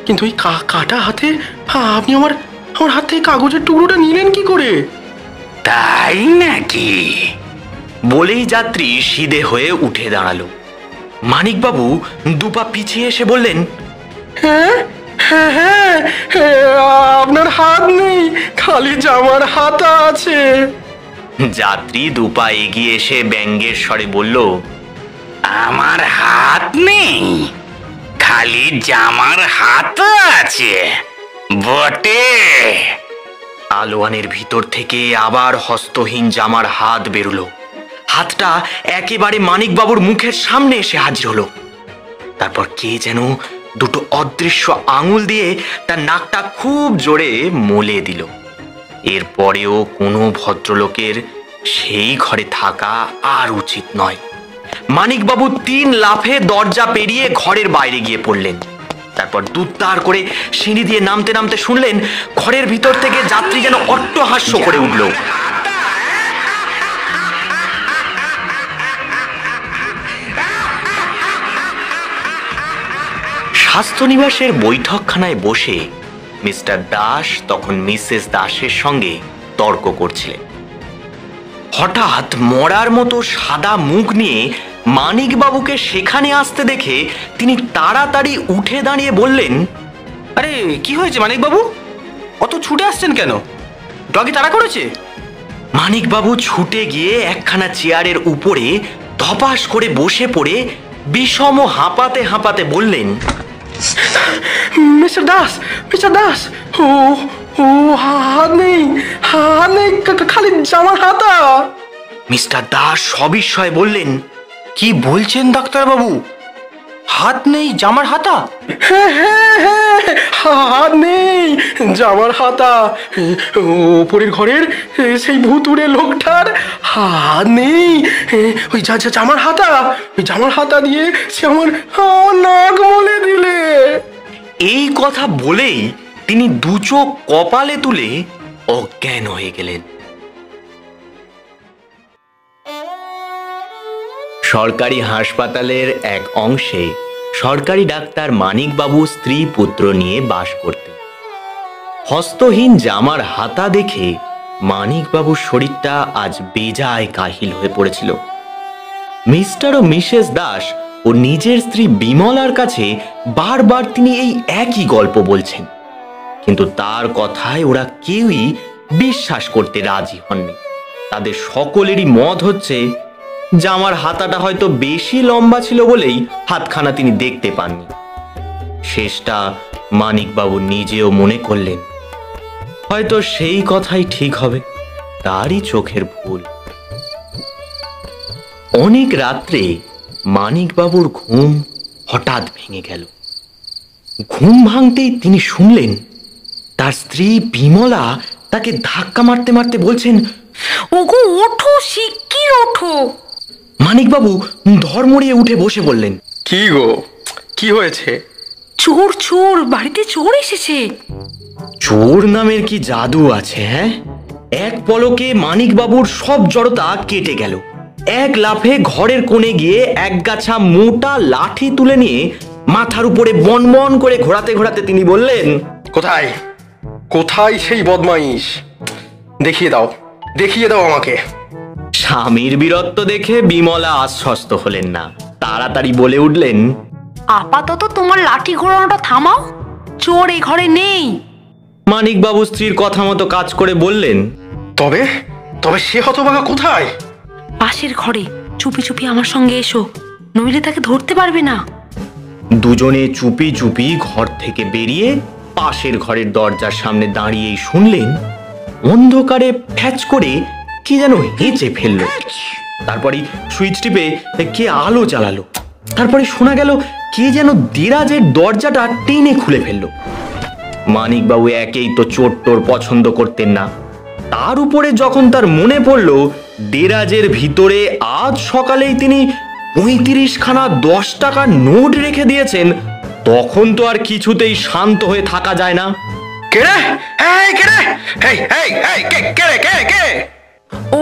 কিন্তু এই কাটা হাতে আপনি আমার হাত থেকে কাগজের টুকরোটা নিলেন কি করে? তাই নাকি? বলেই যাত্রী সিধে হয়ে উঠে দাঁড়ালো। মানিকবাবু দুপা পিছিয়ে এসে বললেন, হ্যাঁ হ্যাঁ হ্যাঁ, আপনার হাত নেই, খালি জামার হাতা আছে। যাত্রী দুপা এগিয়ে এসে ব্যঙ্গের স্বরে বলল, আমার হাত নেই, খালি জামার হাত আছে বটে। আলোয়ানের ভিতর থেকে আবার হস্তহীন জামার হাত বেরোলো। হাতটা একেবারে মানিকবাবুর মুখের সামনে এসে হাজির হলো। তারপর কে যেন দুটো অদৃশ্য আঙুল দিয়ে তার নাকটা খুব জোরে মলে দিল। এরপরেও কোনো ভদ্রলোকের সেই ঘরে থাকা আর উচিত নয়। মানিকবাবু 3 লাফে দরজা পেরিয়ে ঘরের বাইরে গিয়ে পড়লেন। তারপর দুত্তার করে সিঁড়ি দিয়ে নামতে নামতে শুনলেন ঘরের ভিতর থেকে যাত্রী যেন অট্টহাস্য করে উঠল। স্বাস্থ্যনিবাসের বৈঠকখানায় বসে মিস্টার দাস তখন মিসেস দাসের সঙ্গে তর্ক করছিলেন। হঠাৎ মরার মতো সাদা মুখ নিয়ে মানিকবাবুকে সেখানে আসতে দেখে তিনি তাড়াতাড়ি উঠে দাঁড়িয়ে বললেন, আরে কি হয়েছে মানিকবাবু? অত ছুটে আসছেন কেন? ডগি তাড়া করেছে? মানিকবাবু ছুটে গিয়ে একখানা চেয়ারের উপরে ধপাস করে বসে পড়ে বিষম হাঁপাতে হাঁপাতে বললেন, মিস্টার দাস, ও হাত নেই, খালি জামার হাতা। মিস্টার দাস সবিস্ময়ে বললেন, কি বলছেন ডাক্তারবাবু? হাত নেই, জামার হাতা? হ্যাঁ, হাত নেই, জামার হাতা। উপরের ঘরের সেই ভুতুড়ে লোকটার হাত নেই, ওই জামার হাতা, ওই জামার হাতা দিয়ে সে আমার নাক মলে দিলে। এই কথা বলেই তিনি দু চোখ কপালে তুলে অজ্ঞান হয়ে গেলেন। সরকারি হাসপাতালের এক অংশে সরকারি ডাক্তার মানিকবাবু স্ত্রী পুত্র নিয়ে বাস করতেন। হস্তহীন জামার হাতা দেখে মানিকবাবুর শরীরটা আজ বেজায় কাহিল হয়ে পড়েছিল। মিস্টার ও মিসেস দাস ও নিজের স্ত্রী বিমলার কাছে বারবার তিনি এই একই গল্প বলছেন, কিন্তু তার কথায় ওরা কেউই বিশ্বাস করতে রাজি হননি। তাদের সকলেরই মত হচ্ছে জামার হাতাটা হয়তো বেশি লম্বা ছিল বলেই হাতখানা তিনি দেখতে পাননি। শেষটা মানিকবাবু নিজেও মনে করলেন হয়তো সেই কথাই ঠিক হবে, তারই চোখের ভুল। অনেক রাত্রে মানিকবাবুর ঘুম হঠাৎ ভেঙে গেল। ঘুম ভাঙতেই তিনি শুনলেন তার স্ত্রী বিমলা তাকে ধাক্কা মারতে মারতে বলছেন, ওগো ওঠো, শিগগির ওঠো। মানিকবাবু ধর্মড়িয়ে উঠে বসে বললেন, কি গো, কি হয়েছে? চোর চোর, বাড়িতে চোর এসেছে। চোর নামের কি জাদু আছে? হ্যাঁ, এক পলকে মানিকবাবুর সব জড়তা কেটে গেল। এক লাফে ঘরের কোণে গিয়ে একগাছা মোটা লাঠি তুলে নিয়ে মাথার উপরে বনবন করে ঘোরাতে ঘোরাতে তিনি বললেন, কোথায় কোথায় সেই বদমাইশ? দেখিয়ে দাও, দেখিয়ে দাও আমাকে। স্বামীর বীরত্ব দেখে বিমলা আশ্বস্ত হলেন না, তাড়াতাড়ি বলে উঠলেন, আপাতত তোমার লাঠি ঘোরানোটা থামাও, চোর এই ঘরে নেই। মানিকবাবু স্ত্রীর কথা মতো কাজ করে বললেন, তবে তবে সে হতভাগা কোথায়? পাশের ঘরে, চুপি চুপি আমার সঙ্গে এসো, নইলে তাকে ধরতে পারবে না। দুজনে চুপি চুপি ঘর থেকে বেরিয়ে পাশের ঘরের দরজার সামনে দাঁড়িয়েই শুনলেন অন্ধকারে ফ্যাচ করে কি যেন হেঁচে ফেললো। তারপরে সুইচ টিপে কে আলো জ্বালালো। তারপরে শোনা গেল কে যেন দেরাজের দরজাটা টেনে খুলে ফেললো। মানিকবাবু একেই তো চোর টোর পছন্দ করতেন না, তার উপরে যখন তার মনে পড়ল দেরাজের ভিতরে আজ সকালেই তিনি ৩৫ খানা ১০ টাকার নোট রেখে দিয়েছেন, তখন তো আর কিছুতেই শান্ত হয়ে থাকা যায় না। কে রে? এই কে রে? এই এই এই কে রে? কে কে?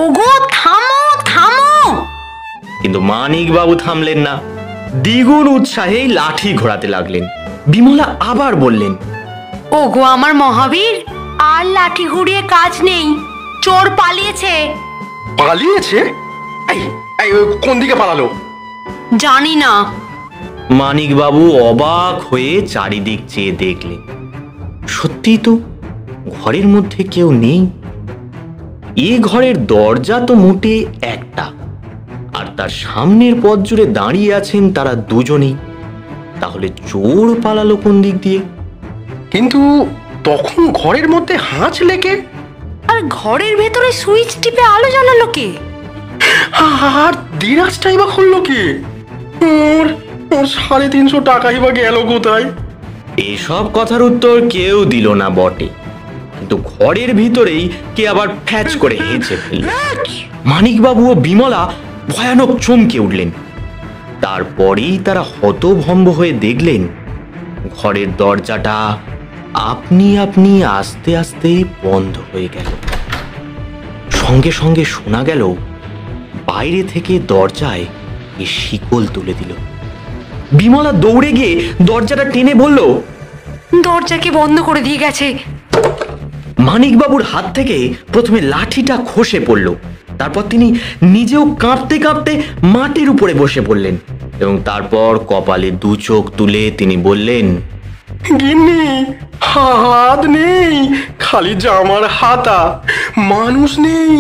ওগো থামো থামো। কিন্তু মানিকবাবু থামলেন না, দ্বিগুণ উৎসাহে লাঠি ঘোরাতে লাগলেন। বিমলা আবার বললেন, ওগো আমার মহাবীর, আর লাঠি ঘুরিয়ে কাজ নেই, চোর পালিয়েছে। পালিয়েছে? এই এই কোন দিকে পালালো? জানি না। মানিকবাবু অবাক হয়ে চারিদিক চেয়ে দেখলেন, সত্যি তো ঘরের মধ্যে কেউ নেই। এ ঘরের দরজা তো মোটে একটা, আর তার সামনের পথ জুড়ে দাঁড়িয়ে আছেন তারা দুজনেই। তাহলে চোর পালালো কোন দিক দিয়ে? কিন্তু তখন ঘরের মধ্যে হাঁচ লেকে, আর ঘরের ভেতরে সুইচ টিপে আলো জ্বালালো কে? আর দিরাজটাই বা খুললো কি? ওর ৩৫০ টাকাই বা গেল কোথায়? এসব কথার উত্তর কেউ দিল না বটে, কিন্তু ঘরের ভিতরেই কে আবার ফ্যাচ করে হেঁচে ফেলল। মানিকবাবু ও বিমলা ভয়ানক চমকে উঠলেন। তারপরেই তারা হতভম্ব হয়ে দেখলেন ঘরের দরজাটা আপনি আপনি আস্তে আস্তে বন্ধ হয়ে গেল। সঙ্গে সঙ্গে শোনা গেল বাইরে থেকে দরজায় শিকল তুলে দিল। বিমলা দৌড়ে গিয়ে দরজাটা টেনে বলল, দরজাকে বন্ধ করে দিয়ে গেছে। মানিকবাবুর হাত থেকে প্রথমে লাঠিটা খসে পড়ল, তারপর তিনি নিজেও কাঁপতে কাঁপতে মাটির উপরে বসে পড়লেন এবং তারপর কপালে দু চোখ তুলে তিনি বললেন, গিন্নি, হাত নেই, খালি জামার হাতা, মানুষ নেই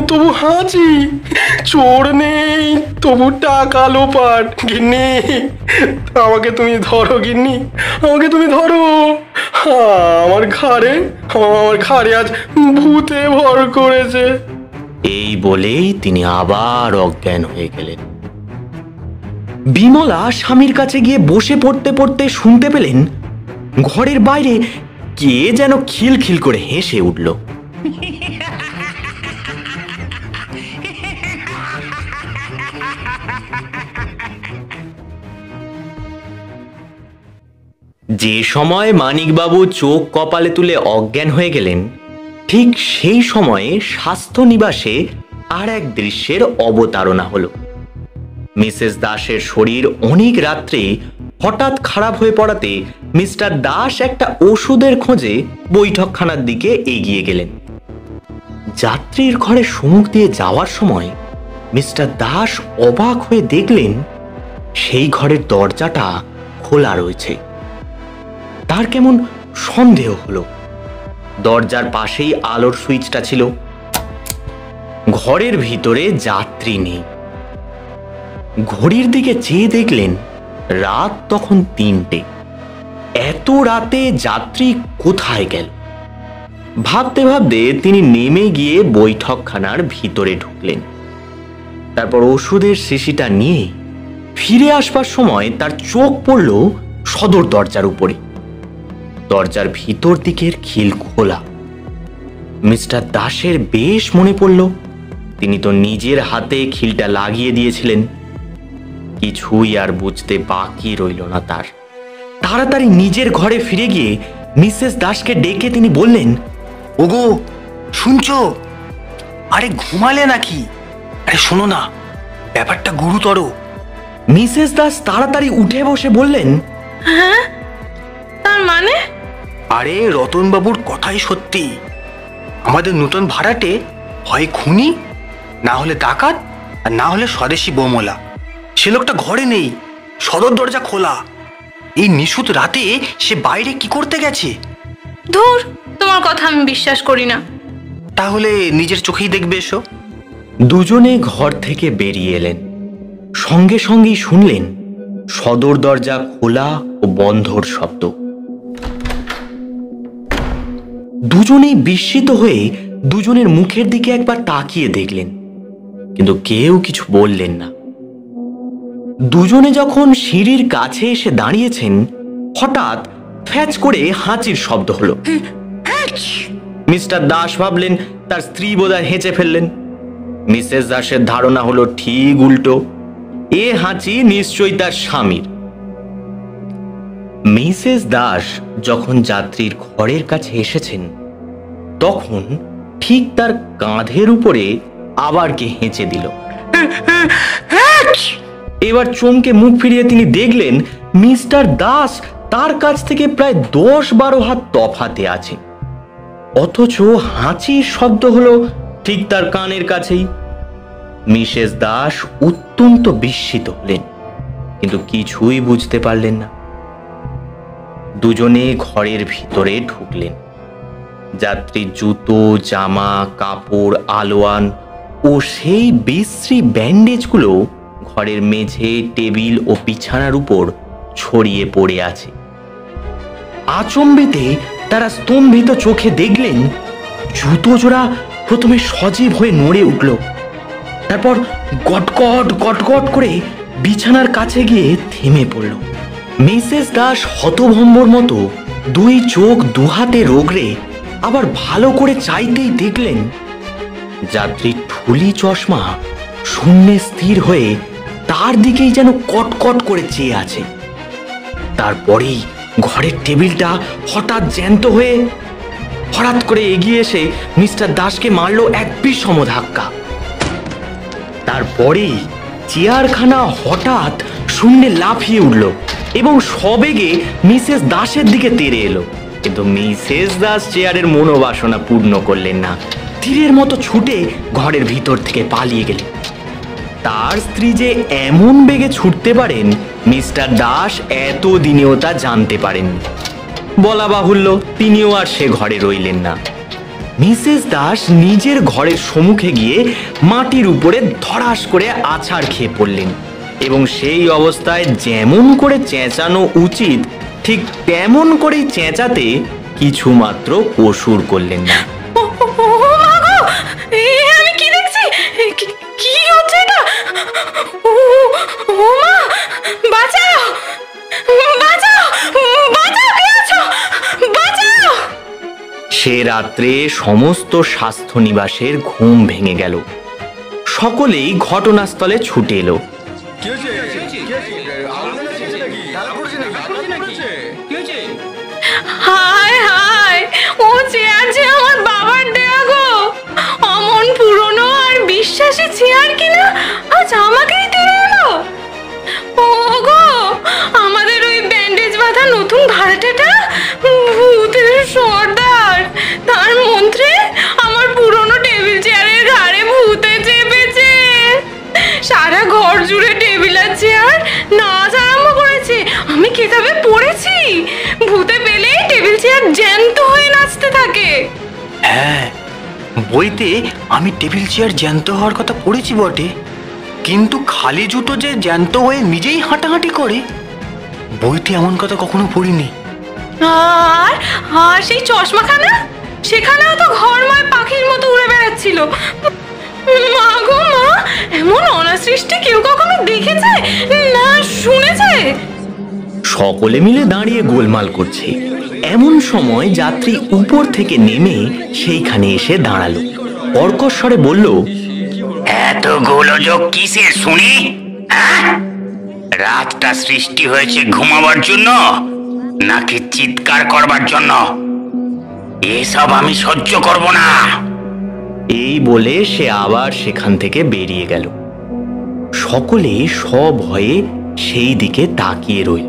তবু হাঁচি, চোর নেই তবু টাকা লোপাট। গিন্নি, আমাকে তুমি ধরো, গিন্নি আমাকে তুমি ধরো। আমার ঘাড়ে আজ ভূতে ভর করেছে। এই বলেই তিনি আবার অজ্ঞান হয়ে গেলেন। বিমলা স্বামীর কাছে গিয়ে বসে পড়তে পড়তে শুনতে পেলেন ঘরের বাইরে কে যেন খিলখিল করে হেসে উঠল। যে সময় মানিকবাবু চোখ কপালে তুলে অজ্ঞান হয়ে গেলেন, ঠিক সেই সময়ে স্বাস্থ্য নিবাসে আর এক দৃশ্যের অবতারণা হলো। মিসেস দাসের শরীর অনেক রাত্রে হঠাৎ খারাপ হয়ে পড়াতে মিস্টার দাস একটা ওষুধের খোঁজে বৈঠকখানার দিকে এগিয়ে গেলেন। যাত্রীর ঘরে সম্মুখ দিয়ে যাওয়ার সময় মিস্টার দাস অবাক হয়ে দেখলেন সেই ঘরের দরজাটা খোলা রয়েছে। তার কেমন সন্দেহ হলো। দরজার পাশেই আলোর সুইচটা ছিল। ঘরের ভিতরে যাত্রী নেই। ঘড়ির দিকে চেয়ে দেখলেন রাত তখন 3টে। এত রাতে যাত্রী কোথায় গেল? ভাবতে ভাবতে তিনি নেমে গিয়ে বৈঠকখানার ভিতরে ঢুকলেন। তারপর ওষুধের শিশিটা নিয়ে ফিরে আসবার সময় তার চোখ পড়ল সদর দরজার উপরে। দরজার ভিতর দিকের খিল খোলা। মিস্টার দাসের বেশ মনে পড়ল তিনি তো নিজের হাতে খিলটা লাগিয়ে দিয়েছিলেন। কিছুই আর বুঝতে বাকি রইল না তার। তাড়াতাড়ি নিজের ঘরে ফিরে গিয়ে মিসেস দাসকে ডেকে তিনি বললেন, ওগো, শুনছো? আরে ঘুমালে নাকি? আরে শোনো না, ব্যাপারটা গুরুতর। মিসেস দাস তাড়াতাড়ি উঠে বসে বললেন, হ্যাঁ, তার মানে? আরে রতনবাবুর কথাই সত্যি। আমাদের নতুন ভাড়াটে হয় খুনি, না হলে ডাকাত, আর না হলে স্বদেশী বোমলা। সে লোকটা ঘরে নেই, সদর দরজা খোলা। এই নিশুত রাতে সে বাইরে কি করতে গেছে? ধুর, তোমার কথা আমি বিশ্বাস করি না। তাহলে নিজের চোখেই দেখবে এসো। দুজনে ঘর থেকে বেরিয়ে এলেন। সঙ্গে সঙ্গেই শুনলেন সদর দরজা খোলা ও বন্ধর শব্দ। দুজনেই বিস্মিত হয়ে দুজনের মুখের দিকে একবার তাকিয়ে দেখলেন, কিন্তু কেউ কিছু বললেন না। দুজনে যখন সিঁড়ির কাছে এসে দাঁড়িয়েছেন, হঠাৎ ফ্যাচ করে হাঁচির শব্দ হলো। মিস্টার দাস ভাবলেন তার স্ত্রী বোধহয় হেঁচে ফেললেন। মিসেস দাসের ধারণা হলো ঠিক উল্টো, এ হাঁচি নিশ্চয়ই তার স্বামীর। মিসেস দাস যখন যাত্রীর ঘরের কাছে এসেছেন, তখন ঠিক তার কাঁধের উপরে আবার কে হেঁচে দিল। এবার চমকে মুখ ফিরিয়ে তিনি দেখলেন মিস্টার দাস তার কাছ থেকে প্রায় 10-12 হাত তফাতে আছে, অথচ হাঁচির শব্দ হলো ঠিক তার কানের কাছেই। মিসেস দাস অত্যন্ত বিস্মিত হলেন, কিন্তু কিছুই বুঝতে পারলেন না। দুজনে ঘরের ভিতরে ঢুকলেন। যাত্রীর জুতো, জামা কাপড়, আলোয়ান ও সেই বিশ্রী ব্যান্ডেজগুলো ঘরের মেঝে, টেবিল ও বিছানার উপর ছড়িয়ে পড়ে আছে। আচম্বিতে তারা স্তম্ভিত চোখে দেখলেন জুতো জোড়া প্রথমে সজীব হয়ে নড়ে উঠল, তারপর গটগট গটগট করে বিছানার কাছে গিয়ে থেমে পড়ল। মিসেস দাস হতভম্বর মতো দুই চোখ দুহাতে রগড়ে আবার ভালো করে চাইতেই দেখলেন যাত্রীর ঠুলি চশমা শূন্যে স্থির হয়ে তার দিকেই যেন কটকট করে চেয়ে আছে। তারপরেই ঘরের টেবিলটা হঠাৎ জ্যান্ত হয়ে হঠাৎ করে এগিয়ে এসে মিস্টার দাসকে মারল এক বিষম ধাক্কা। তারপরেই চেয়ারখানা হঠাৎ শূন্যে লাফিয়ে উঠল এবং সবেগে মিসেস দাসের দিকে তেড়ে এলো। কিন্তু মিসেস দাস চেয়ারের মনোবাসনা পূর্ণ করলেন না, তীরের মতো ছুটে ঘরের ভিতর থেকে পালিয়ে গেলেন। তার স্ত্রী যে এমন বেগে ছুটতে পারেন মিস্টার দাস এতদিনেও তা জানতে পারেননি। বলা বাহুল্য তিনিও আর সে ঘরে রইলেন না। মিসেস দাস নিজের ঘরের সম্মুখে গিয়ে মাটির উপরে ধড়াস করে আছাড় খেয়ে পড়লেন এবং সেই অবস্থায় যেমন করে চেঁচানো উচিত ঠিক তেমন করেই চেঁচাতে কিছুমাত্র কসুর করলেন না। আমি কি দেখছি? কি হচ্ছে এটা? বাঁচাও, বাঁচাও, বাঁচাও, কে আছো? বাঁচাও। সে রাত্রে সমস্ত স্বাস্থ্য নিবাসের ঘুম ভেঙে গেল। সকলেই ঘটনাস্থলে ছুটে এলো। হায় হায়, ও চেয়ার যে আমার বাবার দেয়া গো। অমন পুরনো আর বিশ্বাসী চেয়ার কিনা আজ আমাকেই তেড়ে এলো। ও গো, আমাদের ওই জুড়ে টেবিল আর চেয়ার নাচ আরম্ভ করেছে। আমি কিতাবে পড়েছি ভূতে পেলে টেবিল চেয়ার জ্যান্ত হয়ে নাচতে থাকে। হ্যাঁ, বইতে আমি টেবিল চেয়ার জ্যান্ত হওয়ার কথা পড়েছি বটে, কিন্তু খালি জুতো যে জ্যান্ত হয়ে নিজেই হাঁটাহাঁটি করে বইতে এমন কথা কখনো পড়িনি। আর আর সেই চশমাখানা, সেখানেও তো ঘরময় পাখির মতো উড়ে বেড়াচ্ছিল। মা গো মা, এমন অনাসৃষ্টি কেউ কখনো দেখেছে না শুনেছে? সকলে মিলে দাঁড়িয়ে গোলমাল করছে। এমন সময় যাত্রী উপর থেকে নেমে সেইখানে এসে দাঁড়ালো। কর্কশ্বরে বলল, এত গোলযোগ কিসের শুনি? রাতটা সৃষ্টি হয়েছে ঘুমাবার জন্য নাকি চিৎকার করবার জন্য? এসব আমি সহ্য করব না। এই বলে সে আবার সেখান থেকে বেরিয়ে গেল। সকলে সভয়ে সেই দিকে তাকিয়ে রইল।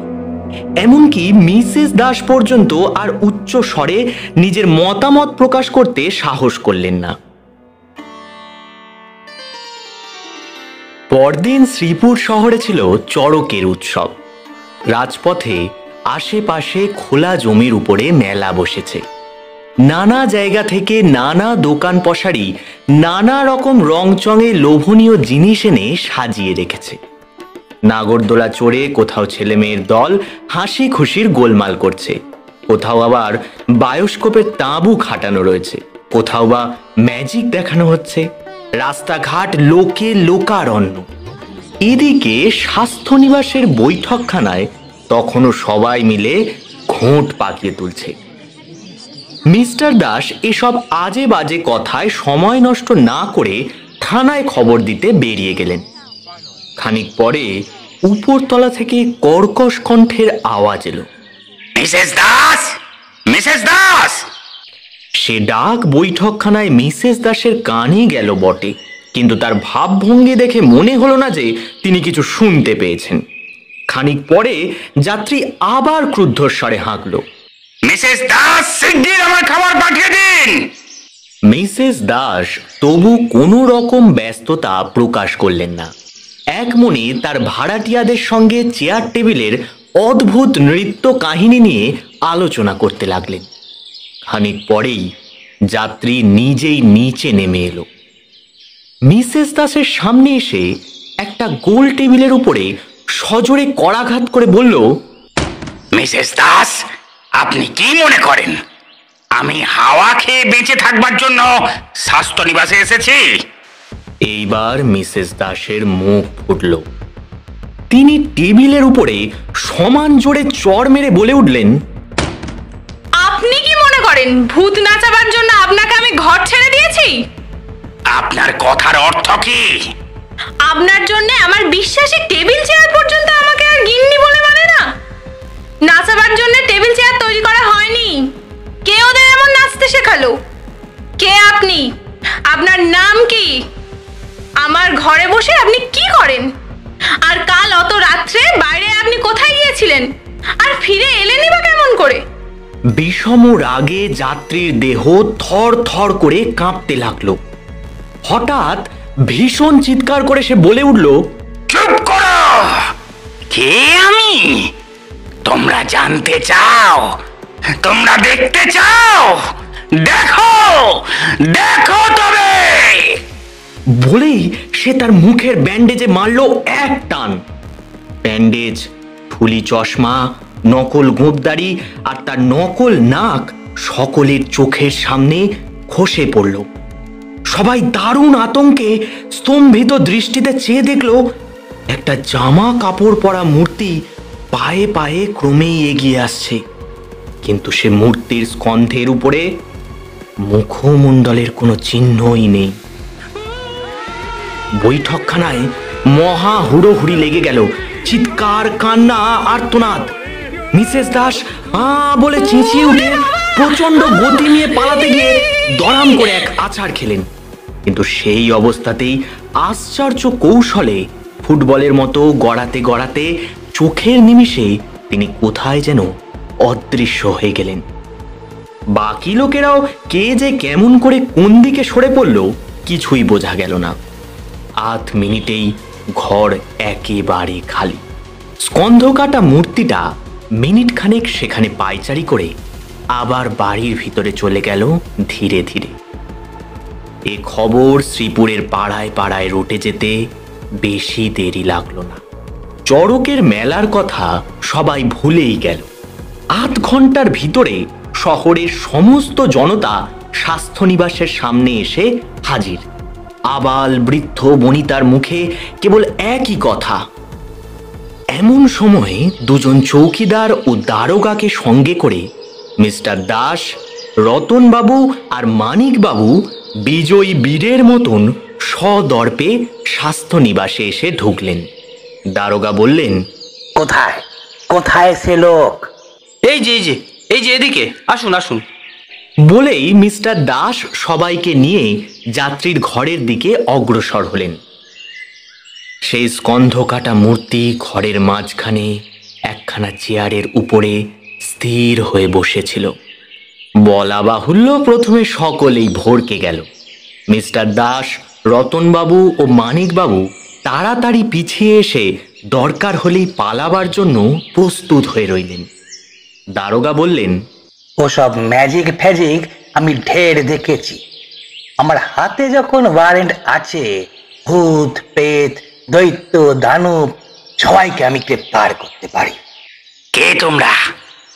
এমনকি মিসেস দাস পর্যন্ত আর উচ্চ স্বরে নিজের মতামত প্রকাশ করতে সাহস করলেন না। পরদিন শ্রীপুর শহরে ছিল চড়কের উৎসব। রাজপথে আশেপাশে খোলা জমির উপরে মেলা বসেছে। নানা জায়গা থেকে নানা দোকান পসারি নানা রকম রংচঙে লোভনীয় জিনিস এনে সাজিয়ে রেখেছে। নাগরদোলা চড়ে কোথাও ছেলে মেয়ের দল হাসি খুশির গোলমাল করছে, কোথাও আবার বায়োস্কোপের তাঁবু খাটানো রয়েছে, কোথাও বা ম্যাজিক দেখানো হচ্ছে। রাস্তাঘাট লোকে লোকারণ্য। এদিকে স্বাস্থ্যনিবাসের বৈঠকখানায় তখনও সবাই মিলে ঘোঁট পাকিয়ে তুলছে। মিস্টার দাস এসব আজে বাজে কথায় সময় নষ্ট না করে থানায় খবর দিতে বেরিয়ে গেলেন। খানিক পরে উপরতলা থেকে কর্কশ কণ্ঠের আওয়াজ এলো, মিসেস দাস, মিসেস দাস। সে ডাক বৈঠকখানায় মিসেস দাসের কানে গেল বটে, কিন্তু তার ভাবভঙ্গি দেখে মনে হলো না যে তিনি কিছু শুনতে পেয়েছেন। খানিক পরে যাত্রী আবার ক্রুদ্ধস্বরে হাঁকল, মিসেস দাস, শিগগির আমার খাবার পাঠিয়ে দিন। মিসেস দাস তবু কোনো রকম ব্যস্ততা প্রকাশ করলেন না। এক মনে তার ভাড়াটিয়াদের সঙ্গে চেয়ার টেবিলের অদ্ভুত নৃত্য কাহিনী নিয়ে আলোচনা করতে লাগলেন। খানিক পরেই যাত্রী নিজেই নিচে নেমে এলো। মিসেস দাসের সামনে এসে একটা গোল টেবিলের উপরে সজোরে করাঘাত করে বলল, মিসেস দাস, আপনি কি মনে করেন আমি হাওয়া খেয়ে বেঁচে থাকবার জন্য স্বাস্থ্য নিবাসে এসেছি? এইবার মিসেস দাসের মুখ ফুটল। তিনি টেবিলের উপরে সমান জোরে চড় মেরে বলে উঠলেন, আপনি কি মনে করেন ভূত নাচাবার জন্য আপনাকে আমি ঘর ছেড়ে দিয়েছি? আপনার কথার অর্থ কি? আপনার জন্য আমার বিশ্বাসী টেবিল চেয়ার পর্যন্ত আমাকে আর গিন্নি বলে মানে না। নাচাবার জন্য টেবিল চেয়ার তৈরি করা হয়নি। কে ওদের এমন নাচতে শেখালো? কে আপনি? আপনার নাম কি? আমার ঘরে বসে আপনি কি করেন? আর কাল অত রাত্রে বাইরে আপনি কোথায় গিয়েছিলেন? আর ফিরে এলেনই বা কেমন করে? বিষম রাগে যাত্রীর দেহ থর থর করে কাঁপতে লাগলো। হঠাৎ ভীষণ চিৎকার করে সে বলে উঠল, চুপ করো! কে আমি? তোমরা জানতে চাও? তোমরা দেখতে চাও? দেখো, দেখো তবে। বলেই সে তার মুখের ব্যান্ডেজে মারল এক টান। ব্যান্ডেজ, ফুলি চশমা, নকল গোঁপদাড়ি আর তার নকল নাক সকলের চোখের সামনে খসে পড়ল। সবাই দারুণ আতঙ্কে স্তম্ভিত দৃষ্টিতে চেয়ে দেখল একটা জামা কাপড় পরা মূর্তি পায়ে পায়ে ক্রমেই এগিয়ে আসছে, কিন্তু সে মূর্তির স্কন্ধের উপরে মুখমণ্ডলের কোনো চিহ্নই নেই। বৈঠকখানায় মহা হুড়োহুড়ি লেগে গেল, চিৎকার, কান্না, আর্তনাদ। মিসেস দাস বলে চেঁচিয়ে উঠে প্রচন্ড গতি নিয়ে পালাতে গিয়ে দড়াম করে এক আছাড় খেলেন। কিন্তু সেই অবস্থাতেই আশ্চর্য কৌশলে ফুটবলের মতো গড়াতে গড়াতে চোখের নিমিষে তিনি কোথায় যেন অদৃশ্য হয়ে গেলেন। বাকি লোকেরাও কে যে কেমন করে কোন দিকে সরে পড়ল কিছুই বোঝা গেল না। 8 মিনিটেই ঘর একেবারে খালি। স্কন্ধকাটা মূর্তিটা মিনিট খানেক সেখানে পায়চারি করে আবার বাড়ির ভিতরে চলে গেল ধীরে ধীরে। এ খবর শ্রীপুরের পাড়ায় পাড়ায় রটে যেতে বেশি দেরি লাগলো না। চড়কের মেলার কথা সবাই ভুলেই গেল। আধ ঘন্টার ভিতরে শহরের সমস্ত জনতা স্বাস্থ্যনিবাসের সামনে এসে হাজির। আবাল বৃদ্ধ বনিতার মুখে কেবল একই কথা। এমন সময়ে দুজন চৌকিদার ও দারোগাকে সঙ্গে করে মিস্টার দাস, রতনবাবু আর মানিকবাবু বিজয়ী বীরের মতন সদর্পে স্বাস্থ্যনিবাসে এসে ঢুকলেন। দারোগা বললেন, কোথায় কোথায় সে লোক? এই যে এদিকে আসুন আসুন। বলেই মিস্টার দাস সবাইকে নিয়ে যাত্রীর ঘরের দিকে অগ্রসর হলেন। সেই স্কন্ধকাটা মূর্তি ঘরের মাঝখানে একখানা চেয়ারের উপরে স্থির হয়ে বসেছিল। বলা বাহুল্য, প্রথমে সকলেই ভরকে গেল। মিস্টার দাস, রতনবাবু ও মানিকবাবু তাড়াতাড়ি পিছিয়ে এসে দরকার হলেই পালাবার জন্য প্রস্তুত হয়ে রইলেন। দারোগা বললেন, ওসব ম্যাজিক ফ্যাজিক আমি ঢের দেখেছি। আমার হাতে যখন ওয়ারেন্ট আছে, ভূত প্রেত দৈত্য দানব সবাইকে আমি গ্রেপ্তার করতে পারি। কে তোমরা?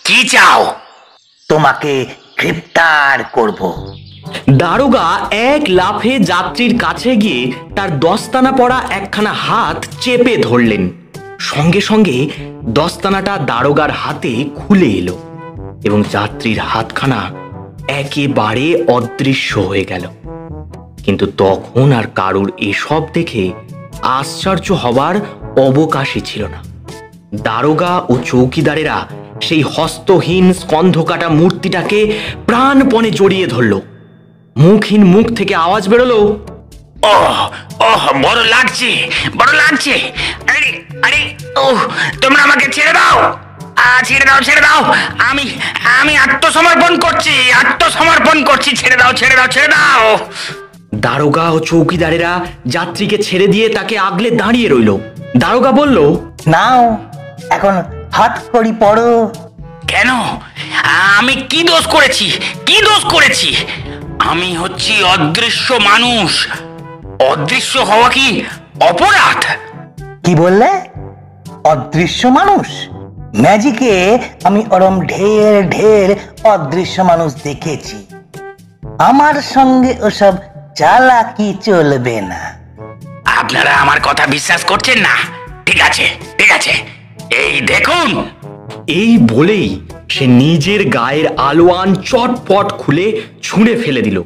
কি চাও? তোমাকে গ্রেপ্তার করব। দারোগা এক লাফে যাত্রীর কাছে গিয়ে তার দস্তানা পরা একখানা হাত চেপে ধরলেন। সঙ্গে সঙ্গে দস্তানাটা দারোগার হাতে খুলে এলো এবং যাত্রীর হাতখানা একেবারে অদৃশ্য হয়ে গেল। কিন্তু তখন আর কারুর এসব দেখে আশ্চর্য হবার অবকাশই ছিল না। দারোগা ও চৌকিদারেরা সেই হস্তহীন স্কন্ধকাটা মূর্তিটাকে প্রাণপণে জড়িয়ে ধরল। মুখহীন মুখ থেকে আওয়াজ বেরোলো, ওহ ওহ, বড় লাগছে, বড় লাগছে। আরে আরে, ওহ, তোমরা আমাকে ছেড়ে দাও, ছেড়ে দাও, ছেড়ে দাও। আমি আমি আত্মসমর্পণ করছি, আত্মসমর্পণ করছি। ছেড়ে দাও, ছেড়ে দাও, ছেড়ে দাও। দারোগা ও চৌকিদারেরা যাত্রীকে ছেড়ে দিয়ে তাকে আগলে দাঁড়িয়ে রইল। দারোগা বলল, নাও এখন হাত করি পড়ো। কেন? আমি কি দোষ করেছি? কি দোষ করেছি? আমি হচ্ছি অদৃশ্য মানুষ। অদৃশ্য হওয়া কি অপরাধ? কি বললে? অদৃশ্য মানুষ? ম্যাজিকে আমি ওরম ঢের ঢের অদৃশ্য মানুষ দেখেছি। আমার সঙ্গে ওসব চালাকি চলবে না। আপনারা আমার কথা বিশ্বাস করছেন না? ঠিক আছে, ঠিক আছে, এই দেখুন। এই বলেই সে নিজের গায়ের আলোয়ান চটপট খুলে ছুঁড়ে ফেলে দিল।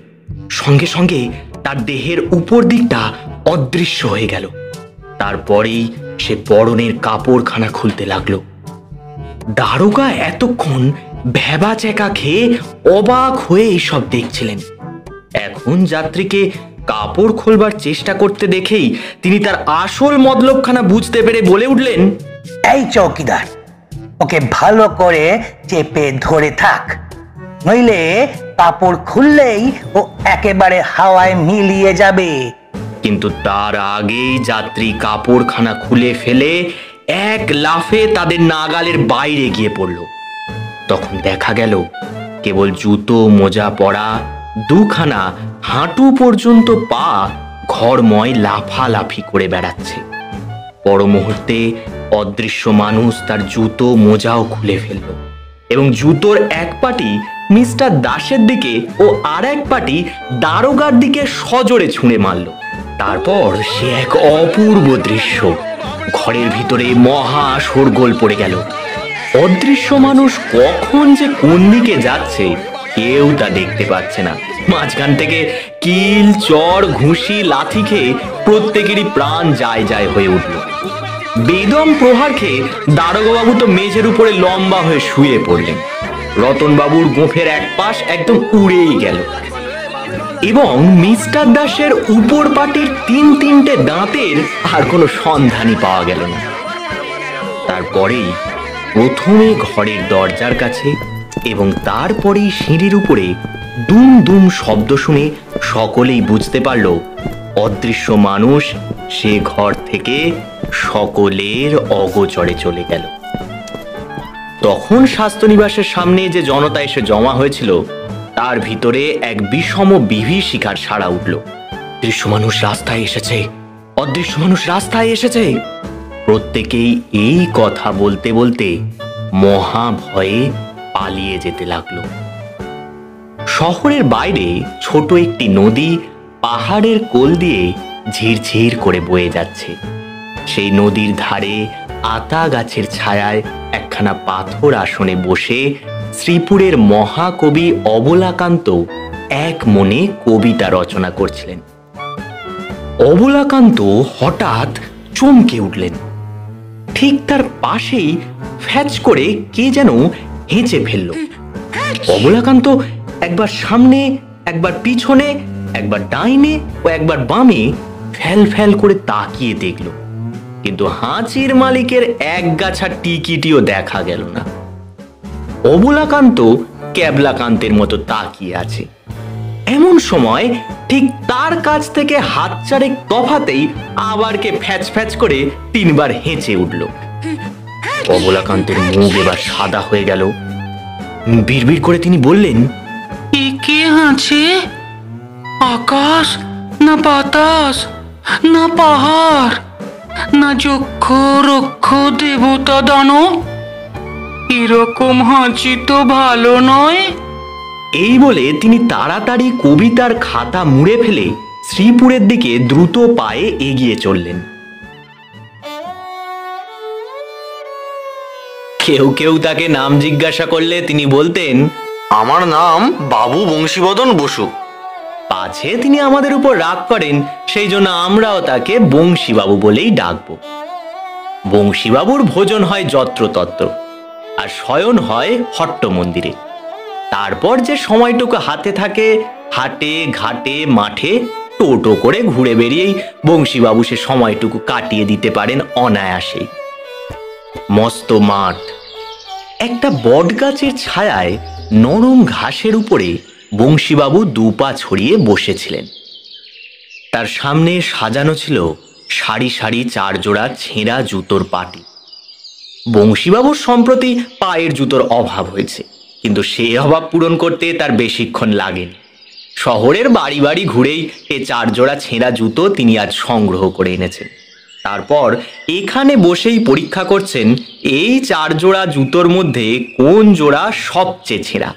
সঙ্গে সঙ্গে তার দেহের উপর দিকটা অদৃশ্য হয়ে গেল। তারপরেই সে পরনের কাপড়খানা খুলতে লাগলো। দারোগা এতক্ষণ ভ্যাবাচ্যাকা খেয়ে অবাক হয়ে এইসব দেখছিলেন। এখন যাত্রীকে কাপড় খোলবার চেষ্টা করতে দেখেই তিনি তার আসল মতলবখানা বুঝতে পেরে বলে উঠলেন, এই চৌকিদার, ওকে ভালো করে চেপে ধরে থাক, নইলে কাপড় খুললেই ও একেবারে হাওয়ায় মিলিয়ে যাবে। কিন্তু তার আগেই যাত্রী কাপড়খানা খুলে ফেলে এক লাফে তাদের নাগালের বাইরে গিয়ে পড়ল। তখন দেখা গেল কেবল জুতো মোজা পরা দুখানা হাঁটু পর্যন্ত পা ঘরময় লাফালাফি করে বেড়াচ্ছে। পর মুহূর্তে অদৃশ্য মানুষ তার জুতো মোজাও খুলে ফেলল এবং জুতোর এক পাটি মিস্টার দাসের দিকে ও আর এক পাটি দারোগার দিকে সজোরে ছুঁড়ে মারল। তারপর সে এক অপূর্ব দৃশ্য। ঘরের ভিতরে মহা শোরগোল পড়ে গেল। অদৃশ্য মানুষ কখন যে কোন দিকে যাচ্ছে কেউ তা দেখতে পাচ্ছে না। মাঝখান থেকে কিল, চড়, ঘুষি, লাথি খেয়ে প্রত্যেকেরই প্রাণ যায় যায় হয়ে উঠল। বেদম প্রহার খেয়ে দারোগাবাবু তো মেঝের উপরে লম্বা হয়ে শুয়ে পড়লেন। রতনবাবুর গোঁফের এক পাশ একদম উড়েই গেল এবং মিস্টার দাসের উপর পাটির তিনটে দাঁতের আর কোনো সন্ধানই পাওয়া গেল না। তারপরেই প্রথমে ঘরের দরজার কাছে এবং তারপরেই সিঁড়ির উপরে দুম দুম শব্দ শুনে সকলেই বুঝতে পারল অদৃশ্য মানুষ সে ঘর থেকে সকলের অগোচরে চলে গেল। তখন স্বাস্থ্যনিবাসের সামনে যে জনতা এসে জমা হয়েছিল তার ভিতরে এক বিষম বিভীষিকার সাড়া উঠল। দৃশ্য মানুষ রাস্তায় এসেছে, অদৃশ্য মানুষ রাস্তায় এসেছে। প্রত্যেকেই এই কথা বলতে বলতে মহা ভয়ে পালিয়ে যেতে লাগলো। শহরের বাইরে ছোট একটি নদী পাহাড়ের কোল দিয়ে ঝিরঝির করে বয়ে যাচ্ছে। সেই নদীর ধারে আতা গাছের ছায়ায় একখানা পাথর আসনে বসে শ্রীপুরের মহাকবি অবলাকান্ত এক মনে কবিতা রচনা করছিলেন। অবলাকান্ত হঠাৎ চমকে উঠলেন। ঠিক তার পাশেই ফ্যাচ করে কে যেন হেঁচে ফেলল। অবলাকান্ত একবার সামনে, একবার পিছনে, একবার ডাইনে ও একবার বামে ফ্যাল ফ্যাল করে তাকিয়ে দেখল, কিন্তু হাঁচির মালিকের এক গাছা টিকিটিও দেখা গেল না। অবলাকান্ত ক্যাবলাকান্তের মতো তাকিয়ে আছে। এমন সময় ঠিক তার কাছ থেকে হাত চারেক তফাতেই আবার কে ফ্যাচ ফ্যাচ করে 3 বার হেঁচে উঠল। অবলাকান্তের মুখ এবার সাদা হয়ে গেল। বিড়বিড় করে তিনি বললেন, কে আছে? আকাশ না বাতাস না পাহাড় না যক্ষ রক্ষ দেবতা দানব? এরকম হাঁচি তো ভালো নয়। এই বলে তিনি তাড়াতাড়ি কবিতার খাতা মুড়ে ফেলে শ্রীপুরের দিকে দ্রুত পায়ে এগিয়ে চললেন। কেউ কেউ তাকে নাম জিজ্ঞাসা করলে তিনি বলতেন, আমার নাম বাবু বংশীবদন বসু। পাছে তিনি আমাদের উপর রাগ করেন, সেই জন্য আমরাও তাকে বংশীবাবু বলেই ডাকবো। বংশীবাবুর ভোজন হয় যত্রতত্র, আর শয়ন হয় হট্ট মন্দিরে। তারপর যে সময়টুকু হাতে থাকে হাটে ঘাটে মাঠে টোটো করে ঘুরে বেরিয়েই বংশীবাবু সে সময়টুকু কাটিয়ে দিতে পারেন অনায়াসেই। মস্ত মাঠ, একটা বট গাছের ছায়ায় নরম ঘাসের উপরে বংশীবাবু 2 পা ছড়িয়ে বসেছিলেন। তার সামনে সাজানো ছিল সারি সারি 4 জোড়া ছেঁড়া জুতোর পাটি। বংশীবাবুর সম্প্রতি পায়ের জুতোর অভাব হয়েছে, কিন্তু সেই অভাব পূরণ করতে তার বেশিক্ষণ লাগেনি। শহরের বাড়ি বাড়ি ঘুরেই 4 জোড়া ছেঁড়া জুতো তিনি আজ সংগ্রহ করে এনেছেন। তারপর এখানে বসেই পরীক্ষা করছেন এই 4 জোড়া জুতোর মধ্যে কোন জোড়া সবচেয়ে ছেঁড়া।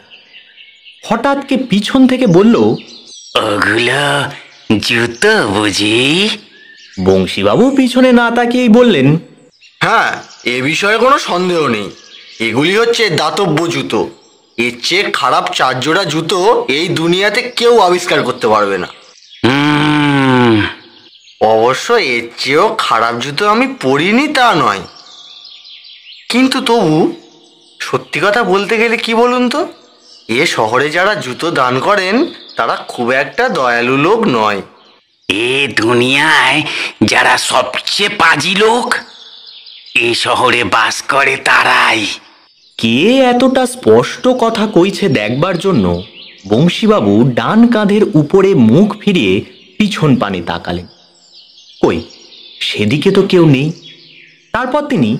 হঠাৎ কে পিছন থেকে বলল, ওগুলো জুতো বুঝি? বংশীবাবু পিছনে না তাকিয়েই বললেন, হ্যাঁ, এ বিষয়ে কোনো সন্দেহ নেই। এগুলি হচ্ছে দাতব্য জুতো। এর চেয়ে খারাপ 4 জোড়া জুতো এই দুনিয়াতে কেউ আবিষ্কার করতে পারবে না। অবশ্য এর চেয়েও খারাপ জুতো আমি পরিনি তা নয়, কিন্তু তবু সত্যি কথা বলতে গেলে কি বলুন তো, এ শহরে যারা জুতো দান করেন তারা খুব একটা দয়ালু লোক নয়। এ দুনিয়ায় যারা সবচেয়ে পাজি লোক এ শহরে বাস করে তারাই। কে এতটা স্পষ্ট কথা কইছে দেখবার জন্য বংশীবাবু ডান কাঁধের উপরে মুখ ফিরিয়ে পিছন পানে তাকালেন। কই, সেদিকে তো কেউ নেই। তারপর তিনি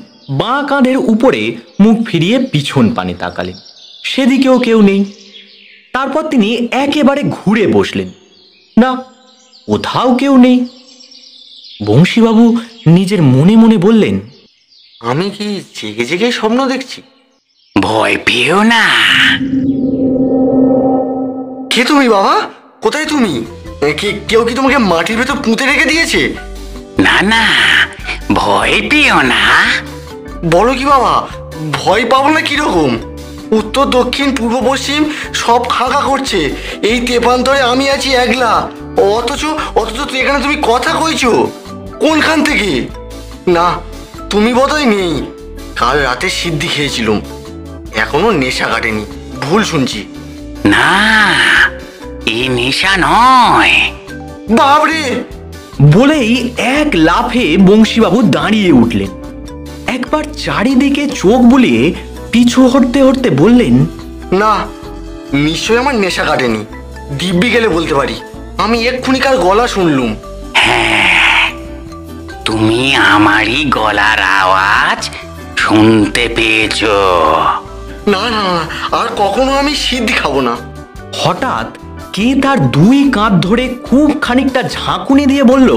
বাঁ কাঁধের উপরে মুখ ফিরিয়ে পিছন পানে তাকালেন, সেদিকেও কেউ নেই। তারপর তিনি একেবারে ঘুরে বসলেন, না, কোথাও কেউ নেই। বংশীবাবু নিজের মনে মনে বললেন, আমি কি জেগে জেগে স্বপ্ন দেখছি? ভয় পেও না। কে তুমি বাবা? কোথায় তুমি? কেউ কি তোমাকে মাটির ভেতর পুঁতে রেখে দিয়েছে? না না, ভয় পেও না। বলো কি বাবা, ভয় পাবো না কিরকম? উত্তর দক্ষিণ পূর্ব পশ্চিম সব ফাঁকা করছে, এই তেপান্তরে আমি আছি একলা। অথচ এখানে তুমি কথা কইছো কোনখান থেকে? না, তুমি বোধহয় নেই। কাল রাতে সিদ্ধি খেয়েছিলুম, এখনো নেশা কাটেনি। ভুল শুনছি? না, এ নেশা নয়। বাবরে! বলেই এক লাফে বংশীবাবু দাঁড়িয়ে উঠলেন। একবার চারিদিকে চোখ বুলিয়ে পিছু হটতে হটতে বললেন, না, নিশ্চয়ই আমার নেশা কাটেনি। দিব্যি গেলে বলতে পারি আমি এক্ষুনি কার গলা শুনলুম। হ্যাঁ, তুমি আমারই গলার আওয়াজ শুনতে পেয়েছো? না না, আর কখনো আমি সিদ্ধি খাবো না। হঠাৎ কে তার দুই কাঁধ ধরে খুব খানিকটা ঝাঁকুনি দিয়ে বলল,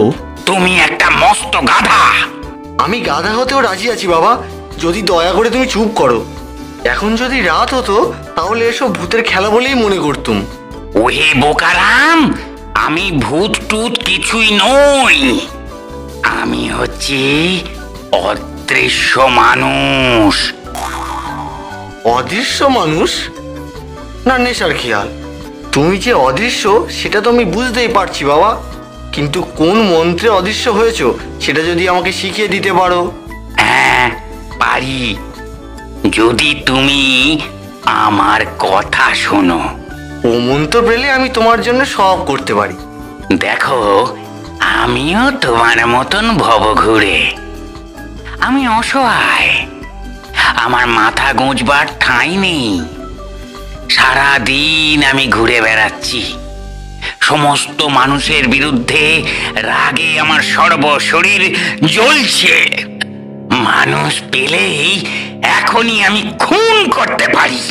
তুমি একটা মস্ত গাধা। আমি গাধা হতেও রাজি আছি বাবা, যদি দয়া করে তুমি চুপ করো। এখন যদি রাত হতো তাহলে এসব ভূতের খেলা বলেই মনে করতুম। ওহে বোকারাম, আমি ভূত টুত কিছুই নই। আমি হচ্ছি অদৃশ্য মানুষ। অদৃশ্য মানুষ? না, নেশার খেয়াল। তুমি যে অদৃশ্য সেটা তো আমি বুঝতেই পারছি বাবা, কিন্তু কোন মন্ত্রে অদৃশ্য হয়েছো সেটা যদি আমাকে শিখিয়ে দিতে পারো। হ্যাঁ পারি, যদি তুমি আমার কথা শোনো। ও মন্ত্র পেলে আমি তোমার জন্য সব করতে পারি। দেখো, আমিও তোমার মতন ভবঘুরে। আমি অসহায়, আমার মাথা গুঁজবার ঠাঁই নেই। সারাদিন আমি ঘুরে বেড়াচ্ছি, সমস্ত মানুষের বিরুদ্ধে রাগে আমার সর্বশরীর জ্বলছে। মানুষ পেলেই এখনই আমি খুন করতে পারি।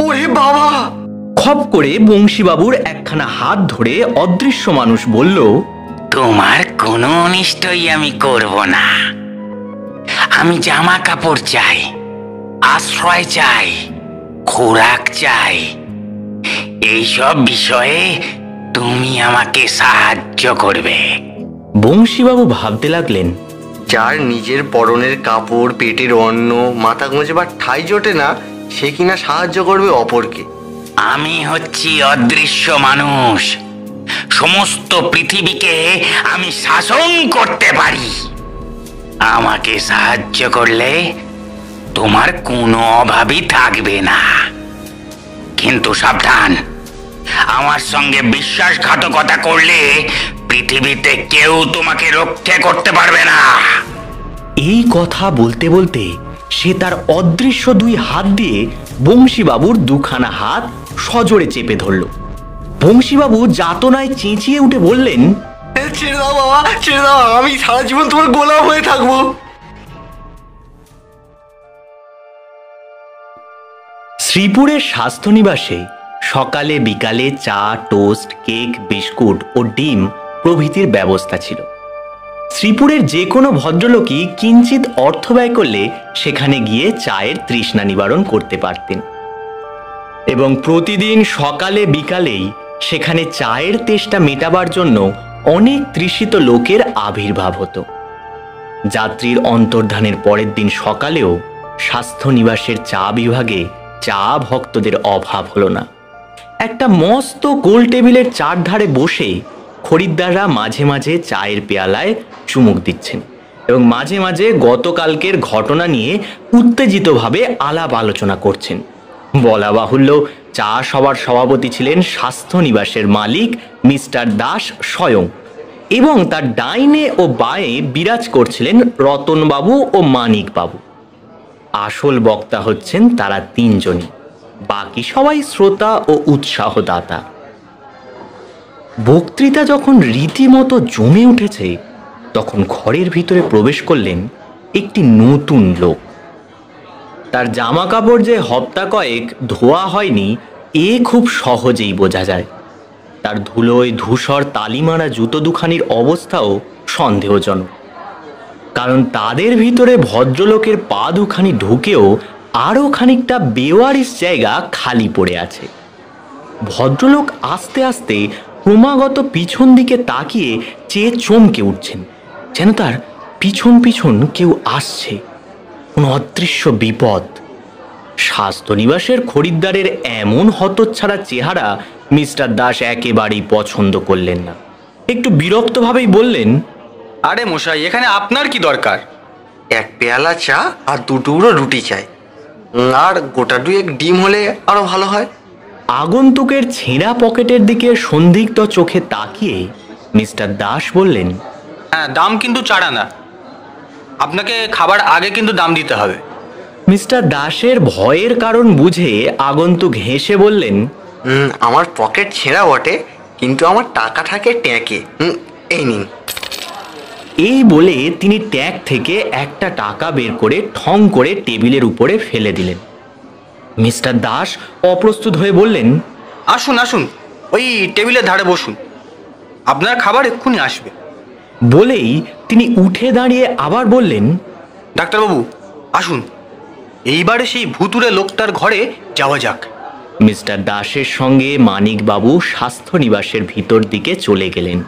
ওরে বাবা! খপ করে বংশীবাবুর একখানা হাত ধরে অদৃশ্য মানুষ বলল, তোমার কোনো অনিষ্টই আমি করব না। আমি জামা কাপড় চাই, আশ্রয় চাই, খোরাক চাই। এইসব বিষয়ে তুমি আমাকে সাহায্য করবে। বংশীবাবু ভাবতে লাগলেন, যার নিজের পরনের কাপড়, পেটের অন্ন, মাথা গোঁজবার ঠাঁই জোটে না, সে কিনা সাহায্য করবে অপরকে। আমি হচ্ছি অদৃশ্য মানুষ, সমস্ত পৃথিবীকে আমি শাসন করতে পারি। আমাকে সাহায্য করলে তোমার কোনো অভাবই থাকবে না। কিন্তু সাবধান, আমার সঙ্গে বিশ্বাসঘাতকতা করলে পৃথিবীতে কেউ তোমাকে রক্ষা করতে পারবে না। এই কথা বলতে বলতে সে তার অদৃশ্য দুই হাত দিয়ে বংশীবাবুর দুখানা হাত সজোরে চেপে ধরল। বংশীবাবু যাতনায় চেঁচিয়ে উঠে বললেন, ছেড়ে দাও বাবা, ছেড়ে দাও, আমি সারা জীবন তোমার গোলাম হয়ে থাকবো। শ্রীপুরের স্বাস্থ্য নিবাসে সকালে বিকালে চা, টোস্ট, কেক, বিস্কুট ও ডিম প্রভৃতির ব্যবস্থা ছিল। শ্রীপুরের যে কোনো ভদ্রলোকই কিঞ্চিত অর্থ ব্যয় করলে সেখানে গিয়ে চায়ের তৃষ্ণা নিবারণ করতে পারতেন, এবং প্রতিদিন সকালে বিকালেই সেখানে চায়ের তেষ্টা মেটাবার জন্য অনেক তৃষিত লোকের আবির্ভাব হতো। যাত্রীর অন্তর্ধানের পরের দিন সকালেও স্বাস্থ্য নিবাসের চা বিভাগে চা ভক্তদের অভাব হলো না। একটা মস্ত গোল টেবিলের চারধারে বসে খরিদ্দাররা মাঝে মাঝে চায়ের পেয়ালায় চুমুক দিচ্ছেন এবং মাঝে মাঝে গতকালকের ঘটনা নিয়ে উত্তেজিতভাবে আলাপ আলোচনা করছেন। বলা বাহুল্য, চা সভার সভাপতি ছিলেন স্বাস্থ্য নিবাসের মালিক মিস্টার দাস স্বয়ং, এবং তার ডাইনে ও বাঁয়ে বিরাজ করছিলেন রতনবাবু ও মানিকবাবু। আসল বক্তা হচ্ছেন তারা তিনজনই, বাকি সবাই শ্রোতা ও উৎসাহদাতা। বক্তৃতা যখন রীতিমতো জমে উঠেছে তখন ঘরের ভিতরে প্রবেশ করলেন একটি নতুন লোক। তার জামা কাপড় যে হপ্তা কয়েক ধোয়া হয়নি এ খুব সহজেই বোঝা যায়। তার ধুলোয় ধূসর তালিমারা জুতো দুখানির অবস্থাও সন্দেহজনক, কারণ তাদের ভিতরে ভদ্রলোকের পা দুখানি ঢুকেও আরও খানিকটা বেওয়ারিশ জায়গা খালি পড়ে আছে। ভদ্রলোক আস্তে আস্তে ক্রমাগত পিছন দিকে তাকিয়ে চেয়ে চমকে উঠছেন, যেন তার পিছন পিছন কেউ আসছে, কোন অদৃশ্য বিপদ। স্বাস্থ্য নিবাসের খরিদ্দারের এমন হতচ্ছাড়া চেহারা মিস্টার দাস একেবারেই পছন্দ করলেন না। একটু বিরক্তভাবেই বললেন, আরে মশাই, এখানে আপনার কি দরকার? এক পেয়ালা চা আর দুটুকরো রুটি চাই, আর গোটা দুয়েক ডিম হলে আরো ভালো হয়। আগন্তুকের ছেঁড়া পকেটের দিকে সন্দিগ্ধ চোখে তাকিয়ে মিস্টার দাস বললেন, হ্যাঁ, দাম কিন্তু চাড়া না, আপনাকে খাবার আগে কিন্তু দাম দিতে হবে। মিস্টার দাসের ভয়ের কারণ বুঝে আগন্তুক হেসে বললেন, আমার পকেট ছেঁড়া বটে, কিন্তু আমার টাকা থাকে ট্যাঁকে। এই নিন। এই বলে তিনি ট্যাগ থেকে একটা টাকা বের করে ঠং করে টেবিলের উপরে ফেলে দিলেন। মিস্টার দাস অপ্রস্তুত হয়ে বললেন, আসুন আসুন, ওই টেবিলের ধারে বসুন, আপনার খাবার এক্ষুনি আসবে। বলেই তিনি উঠে দাঁড়িয়ে আবার বললেন, ডাক্তারবাবু আসুন, এইবারে সেই ভুতুরে লোকটার ঘরে যাওয়া যাক। মিস্টার দাসের সঙ্গে মানিকবাবু স্বাস্থ্য নিবাসের ভিতর দিকে চলে গেলেন।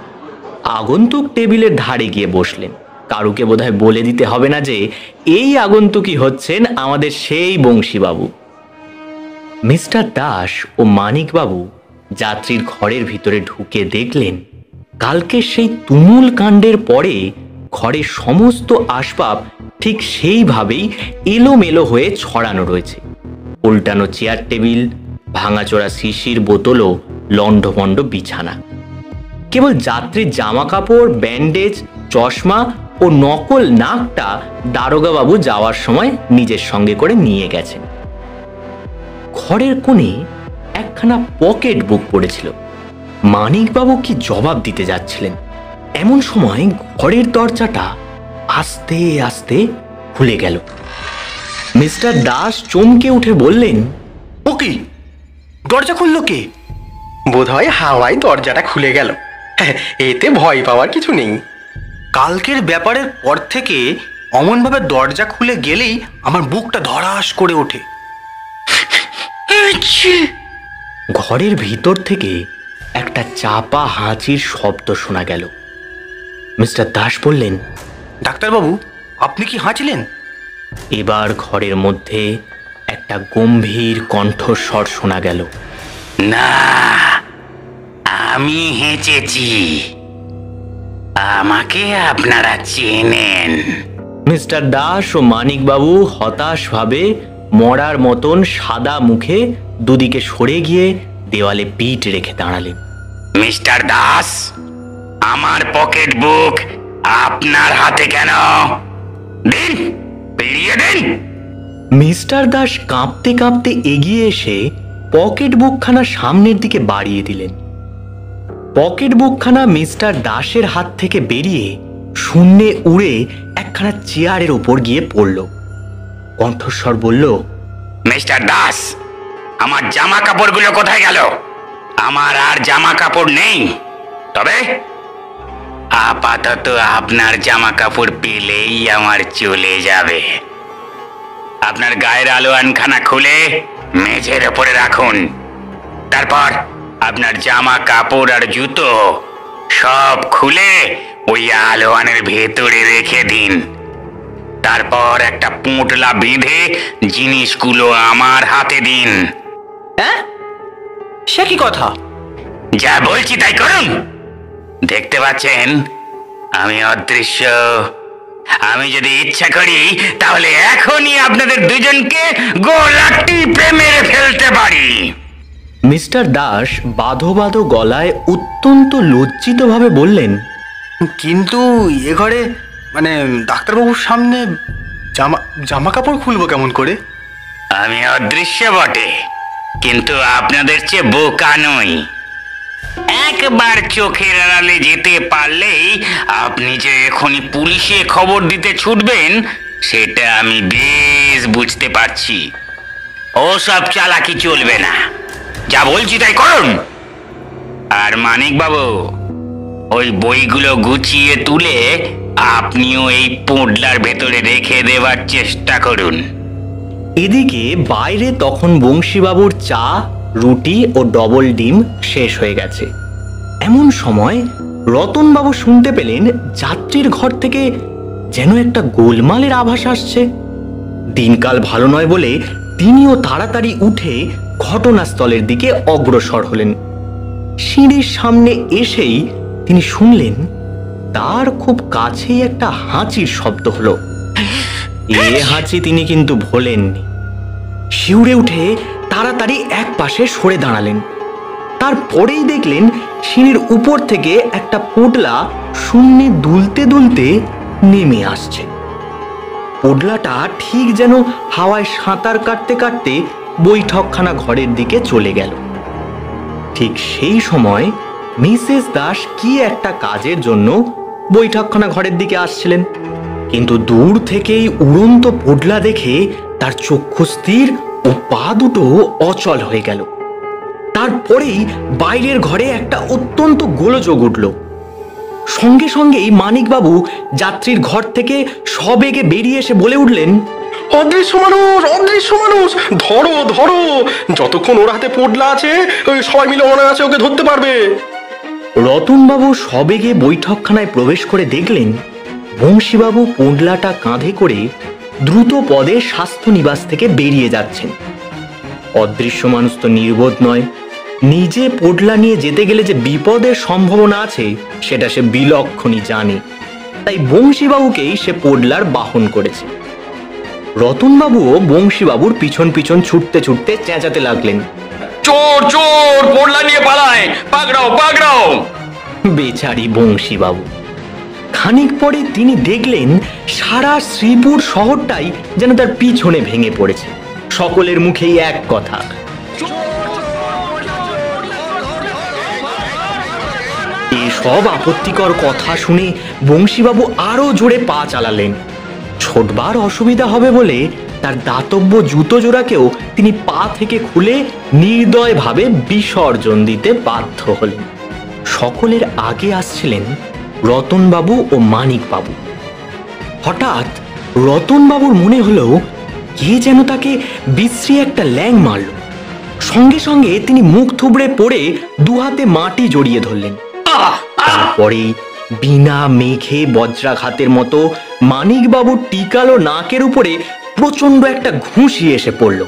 আগন্তুক টেবিলের ধারে গিয়ে বসলেন। কারুকে বোধহয় বলে দিতে হবে না যে এই আগন্তুকই হচ্ছেন আমাদের সেই বংশীবাবু। মিস্টার দাস ও মানিকবাবু যাত্রীর ঘরের ভিতরে ঢুকে দেখলেন কালকে সেই তুমুল কাণ্ডের পরে ঘরের সমস্ত আসবাব ঠিক সেইভাবেই এলোমেলো হয়ে ছড়ানো রয়েছে। উল্টানো চেয়ার টেবিল, ভাঙাচোরা শিশির বোতল ও লণ্ডভণ্ড বিছানা। কেবল যাত্রীর জামা কাপড়, ব্যান্ডেজ, চশমা ও নকল নাকটা দারোগাবাবু যাওয়ার সময় নিজের সঙ্গে করে নিয়ে গেছেন। ঘরের কোণে একখানা পকেট বুক পড়েছিল। মানিকবাবু কি জবাব দিতে যাচ্ছিলেন, এমন সময় ঘরের দরজাটা আস্তে আস্তে খুলে গেল। মিস্টার দাস চমকে উঠে বললেন, ও কি, দরজা খুললো কে? বোধহয় হাওয়ায় দরজাটা খুলে গেল, এতে ভয় পাওয়ার কিছু নেই। কালকের ব্যাপারের পর থেকে অমনভাবে দরজা খুলে গেলেই আমার বুকটা ধড়াস করে ওঠে। ঘরের ভিতর থেকে একটা চাপা হাঁচির শব্দ শোনা গেল। মিস্টার দাস বললেন, ডাক্তারবাবু আপনি কি হাঁচলেন? এবার ঘরের মধ্যে একটা গম্ভীর কণ্ঠস্বর শোনা গেল, না, আমি হেঁচেছি, আমাকে আপনারা চেনেন। মিস্টার দাস ও মানিকবাবু হতাশভাবে মরার মতন সাদা মুখে দুদিকে সরে গিয়ে দেওয়ালে পিঠ রেখে দাঁড়ালেন। মিস্টার দাস, আমার পকেট বুক আপনার হাতে কেন? দিন, পেরিয়ে দিন। মিস্টার দাস কাঁপতে কাঁপতে এগিয়ে এসে পকেট বুকখানা সামনের দিকে বাড়িয়ে দিলেন। পকেট বুকখানা মিস্টার দাসের হাত থেকে বেরিয়ে শূন্যে উড়ে একখানা চেয়ারের উপর গিয়ে পড়ল। কণ্ঠস্বর বলল, মিস্টার দাস, আমার জামা কাপড়গুলো কোথায় গেল? আমার আর জামা কাপড় নেই, তবে আপাতত আপনার জামা কাপড় পেলেই আমার চলে যাবে। আপনার গায়ের আলোয়ানখানা খুলে মেঝের ওপরে রাখুন, তারপর আপনার জামা কাপড় আর জুতো সব খুলে ওই আলোয়ানের ভেতরে রেখে দিন। তারপর একটা পোঁটলা বেঁধে জিনিসগুলো আমার হাতে দিন। হ্যাঁ, সে কি কথা? যা বলছি তাই করুন। দেখতে পাচ্ছেন আমি অদৃশ্য। আমি যদি ইচ্ছা করি তাহলে এখনই আপনাদের দুজনকে গলা টিপে মেরে ফেলতে পারি। মিস্টার দাস বাঁধো বাঁধো গলায় অত্যন্ত লজ্জিতভাবে বললেন, কিন্তু এ ঘরে মানে ডাক্তারবাবুর সামনে জামা কাপড় খুলবো কেমন করে? আমি অদৃশ্য বটে, কিন্তু আপনাদের চেয়ে বোকা নই। একবার চোখের আড়ালে যেতে পারলেই আপনি যে এখনই পুলিশে খবর দিতে ছুটবেন সেটা আমি বেশ বুঝতে পারছি। ওসব চালাকি চলবে না, যা বলছি তাই করুন। আর মানিকবাবু, ওই বইগুলো গুছিয়ে তুলে আপনিও এই পোঁটলার ভেতরে রেখে দেওয়ার চেষ্টা করুন। এদিকে বাইরে তখন বংশীবাবুর চা, রুটি ও ডবল ডিম শেষ হয়ে গেছে। এমন সময় রতনবাবু শুনতে পেলেন যাত্রীর ঘর থেকে যেন একটা গোলমালের আভাস আসছে। দিনকাল ভালো নয় বলে তিনিও তাড়াতাড়ি উঠে ঘটনাস্থলের দিকে অগ্রসর হলেন। সিঁড়ির সামনে এসেই তিনি শুনলেন তার খুব কাছেই একটা হাঁচির শব্দ হলো। এ হাঁচি তিনি কিন্তু ভোলেননি। শিউরে উঠে তাড়াতাড়ি এক পাশে সরে দাঁড়ালেন। তারপরেই দেখলেন সিঁড়ির উপর থেকে একটা পোটলা শূন্যে দুলতে দুলতে নেমে আসছে। পোটলাটা ঠিক যেন হাওয়ায় সাঁতার কাটতে কাটতে বৈঠকখানা ঘরের দিকে চলে গেল। ঠিক সেই সময় মিসেস দাস কি একটা কাজের জন্য বৈঠকখানা ঘরের দিকে আসছিলেন, কিন্তু দূর থেকেই উড়ন্ত পোডলা দেখে তার চক্ষু স্থির ও পা দুটো অচল হয়ে গেল। তারপরেই বাইরের ঘরে একটা অত্যন্ত গোলযোগ উঠল। সঙ্গে সঙ্গেই মানিকবাবু যাত্রীর ঘর থেকে সবেগে বেরিয়ে এসে বলে উঠলেন, অদৃশ্য মানুষ, অদৃশ্য মানুষ, ধরো ধরো, যতক্ষণ ওর হাতে পোডলা আছে সবাই মিলে মনে আছে ওকে ধরতে পারবে। রতনবাবু সবেগে বৈঠকখানায় প্রবেশ করে দেখলেন বংশীবাবু পোডলাটা কাঁধে করে দ্রুত পদে স্বাস্থ্য নিবাস থেকে বেরিয়ে যাচ্ছেন। অদৃশ্য মানুষ তো নির্বোধ নয়, নিজে পোডলা নিয়ে যেতে গেলে যে বিপদের সম্ভাবনা আছে সেটা সে বিলক্ষণই জানে, তাই বংশীবাবুকেই সে পোডলার বাহন করেছে। রতনবাবুও বংশীবাবুর পিছন পিছন ছুটতে ছুটতে চেঁচাতে লাগলেন, চোর চোর, পোডলা নিয়ে পালায়, পাকড়াও পাকড়াও। বেচারি বংশীবাবু। খানিক পরে তিনি দেখলেন সারা শ্রীপুর শহরটাই যেন তার পিছনে ভেঙে পড়েছে। সকলের মুখেই এক কথা, এসব আপত্তিকর কথা শুনে বংশীবাবু আরো জোরে পা চালালেন। ছোটবার অসুবিধা হবে বলে তার দাতব্য জুতো জোড়াকেও তিনি পা থেকে খুলে নির্দয়ভাবে বিসর্জন দিতে বাধ্য হলেন। সকলের আগে আসছিলেন রতনবাবু ও মানিকবাবু। হঠাৎ রতনবাবুর মনে হলো কে যেন তাকে বিশ্রী একটা ল্যাং মারল। সঙ্গে সঙ্গে তিনি মুখ থুবড়ে পড়ে দুহাতে মাটি জড়িয়ে ধরলেন। তারপরে বিনা মেঘে বজ্রাঘাতের মতো মানিকবাবুর টিকালো নাকের উপরে প্রচন্ড একটা ঘুষি এসে পড়ল।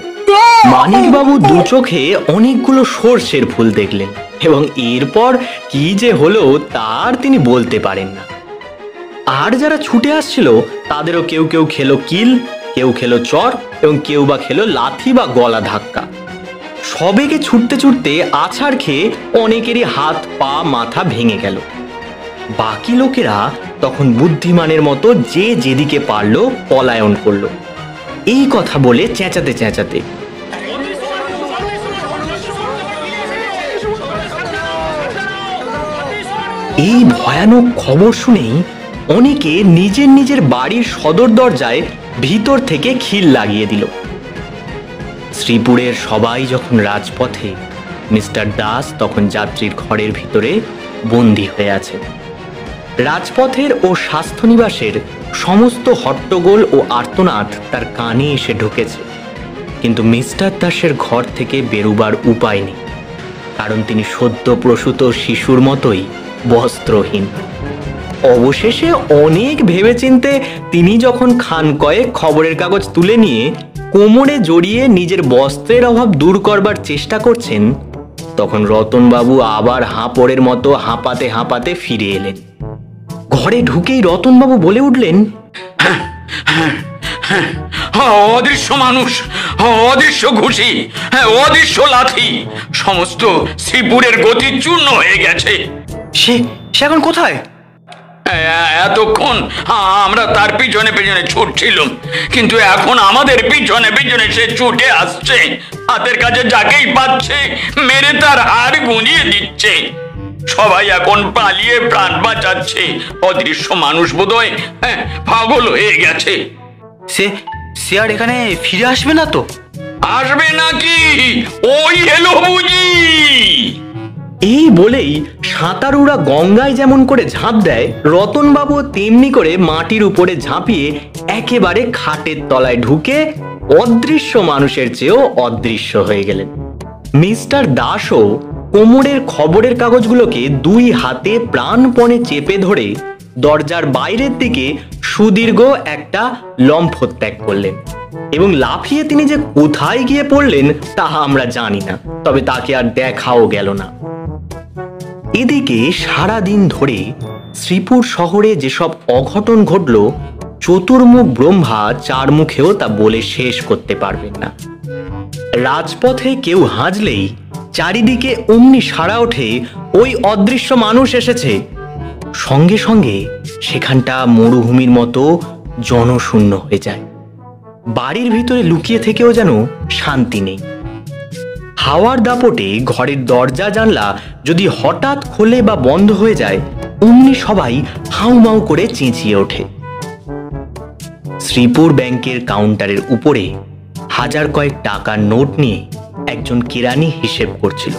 মানিকবাবু দু চোখে অনেকগুলো সর্ষের ফুল দেখলেন এবং এরপর কি যে হলো তার তিনি বলতে পারেন না। আর যারা ছুটে আসছিল তাদেরও কেউ কেউ খেলো কিল, কেউ খেলো চর এবং কেউ বা খেলো লাথি বা গলা ধাক্কা। সবেগে ছুটতে ছুটতে আছাড় খেয়ে অনেকেরই হাত পা মাথা ভেঙে গেল। বাকি লোকেরা তখন বুদ্ধিমানের মতো যে যেদিকে পারলো পলায়ন করলো, এই কথা বলে চেঁচাতে চেঁচাতে। এই ভয়ানক খবর শুনেই অনেকে নিজের নিজের বাড়ির সদর দরজায় ভিতর থেকে খিল লাগিয়ে দিল। শ্রীপুরের সবাই যখন রাজপথে, মিস্টার দাস তখন যাত্রীর ঘরের ভিতরে বন্দী হয়ে আছে। রাজপথের ও স্বাস্থ্যনিবাসের সমস্ত হট্টগোল ও আর্তনাদ তার কানে এসে ঢুকেছে, কিন্তু মিস্টার দাসের ঘর থেকে বেরুবার উপায় নেই, কারণ তিনি সদ্য প্রসূত শিশুর মতোই বস্ত্রহীন। অবশেষে অনেক ভেবেচিন্তে তিনি যখন খান কয়েক খবরের কাগজ তুলে নিয়ে কোমরে জড়িয়ে নিজের বস্ত্রের অভাব দূর করবার চেষ্টা করছেন, তখন রতনবাবু আবার হাঁপড়ের মতো হাঁপাতে হাঁপাতে ফিরে এলেন। ঘরে ঢুকেই রতনবাবু বলে উঠলেন, অদৃশ্য মানুষ, অদৃশ্য ঘুষি, অদৃশ্য লাথি, সমস্ত শ্রীপুরের গতি চূর্ণ হয়ে গেছে। সে এখন কোথায়? এতক্ষণ আমরা তার পিছনে পিছনে ছুটছিলাম, কিন্তু এখন আমাদের পিছনে পিছনে সে ছুটে আসছে, হাতের কাছে যাকেই পাচ্ছে মেরে তার হাড় গুঁড়িয়ে দিচ্ছে। সবাই এখন পালিয়ে প্রাণ বাঁচাচ্ছে। অদৃশ্য মানুষ বোধহয় পাগল হয়ে গেছে। সে আর এখানে ফিরে আসবে না তো? আসবে নাকি? ওই এলো বুঝি। এই বলেই সাঁতারুরা গঙ্গায় যেমন করে ঝাঁপ দেয়, রতনবাবু তেমনি করে মাটির উপরে ঝাঁপিয়ে একেবারে খাটের তলায় ঢুকে অদৃশ্য মানুষের চেয়েও অদৃশ্য হয়ে গেলেন। মিস্টার দাসও কোমরের খবরের কাগজগুলোকে দুই হাতে প্রাণপণে চেপে ধরে দরজার বাইরের দিকে সুদীর্ঘ একটা লম্ফ ত্যাগ করলেন এবং লাফিয়ে তিনি যে কোথায় গিয়ে পড়লেন তাহা আমরা জানি না, তবে তাকে আর দেখাও গেল না। এদিকে সারাদিন ধরে শ্রীপুর শহরে যেসব অঘটন ঘটল, চতুর্মুখ ব্রহ্মা চার মুখেও তা বলে শেষ করতে পারবেন না। রাজপথে কেউ হাজলেই চারিদিকে অমনি সাড়া ওঠে, ওই অদৃশ্য মানুষ এসেছে। সঙ্গে সঙ্গে সেখানটা মরুভূমির মতো জনশূন্য হয়ে যায়। বাড়ির ভিতরে লুকিয়ে থেকেও যেন শান্তি নেই। হাওয়ার দাপটে ঘরের দরজা জানলা যদি হঠাৎ খোলে বা বন্ধ হয়ে যায়, অমনি সবাই হাউমাউ করে চেঁচিয়ে ওঠে। শ্রীপুর ব্যাংকের কাউন্টারের উপরে হাজার কয়েক টাকার নোট নিয়ে একজন কেরানি হিসেব করছিল।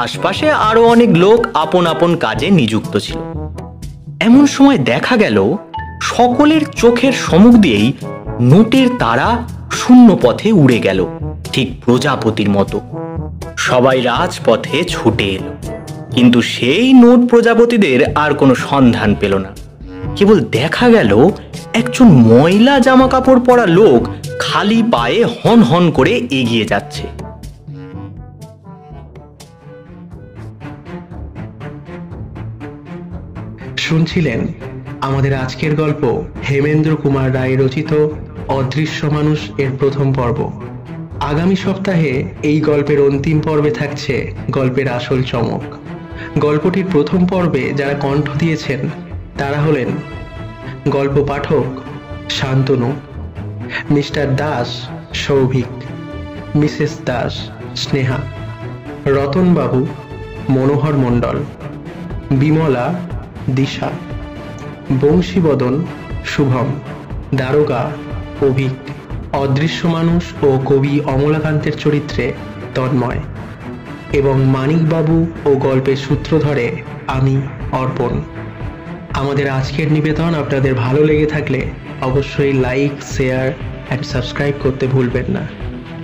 আশপাশে আরো অনেক লোক আপন আপন কাজে নিযুক্ত ছিল। এমন সময় দেখা গেল সকলের চোখের সম্মুখ দিয়েই নোটের তারা শূন্য পথে উড়ে গেল, ঠিক প্রজাপতির মতো। সবাই রাজপথে ছুটে এলো, কিন্তু সেই নোট প্রজাপতিদের আর কোনো সন্ধান পেল না। কেবল দেখা গেল একজন ময়লা জামা কাপড় পরা লোক খালি পায়ে হন হন করে এগিয়ে যাচ্ছে। শুনছিলেন আমাদের আজকের গল্প হেমেন্দ্র কুমার রায় রচিত অদৃশ্য মানুষ এর প্রথম পর্ব। আগামী সপ্তাহে এই গল্পের অন্তিম পর্বে থাকছে গল্পের আসল চমক। গল্পটির প্রথম পর্বে যারা কণ্ঠ দিয়েছেন তারা হলেন গল্প পাঠক শান্তনু, মিস্টার দাস সৌভিক, মিসেস দাস স্নেহা, রতনবাবু মনোহর মণ্ডল, বিমলা দিশা, বংশীবদন শুভম, দারোগা অভিক, অদৃশ্য মানুষ ও কবি অমলাকান্তের চরিত্রে তন্ময় এবং মানিকবাবু ও গল্পের সূত্র ধরে আমি অর্পণ। আমাদের আজকের নিবেদন আপনাদের ভালো লেগে থাকলে অবশ্যই লাইক, শেয়ার অ্যান্ড সাবস্ক্রাইব করতে ভুলবেন না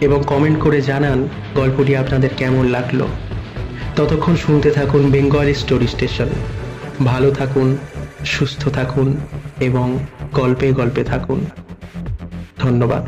এবং কমেন্ট করে জানান গল্পটি আপনাদের কেমন লাগলো। ততক্ষণ শুনতে থাকুন বেঙ্গলি স্টোরি স্টেশন। ভালো থাকুন, সুস্থ থাকুন এবং গল্পে গল্পে থাকুন। ধন্যবাদ।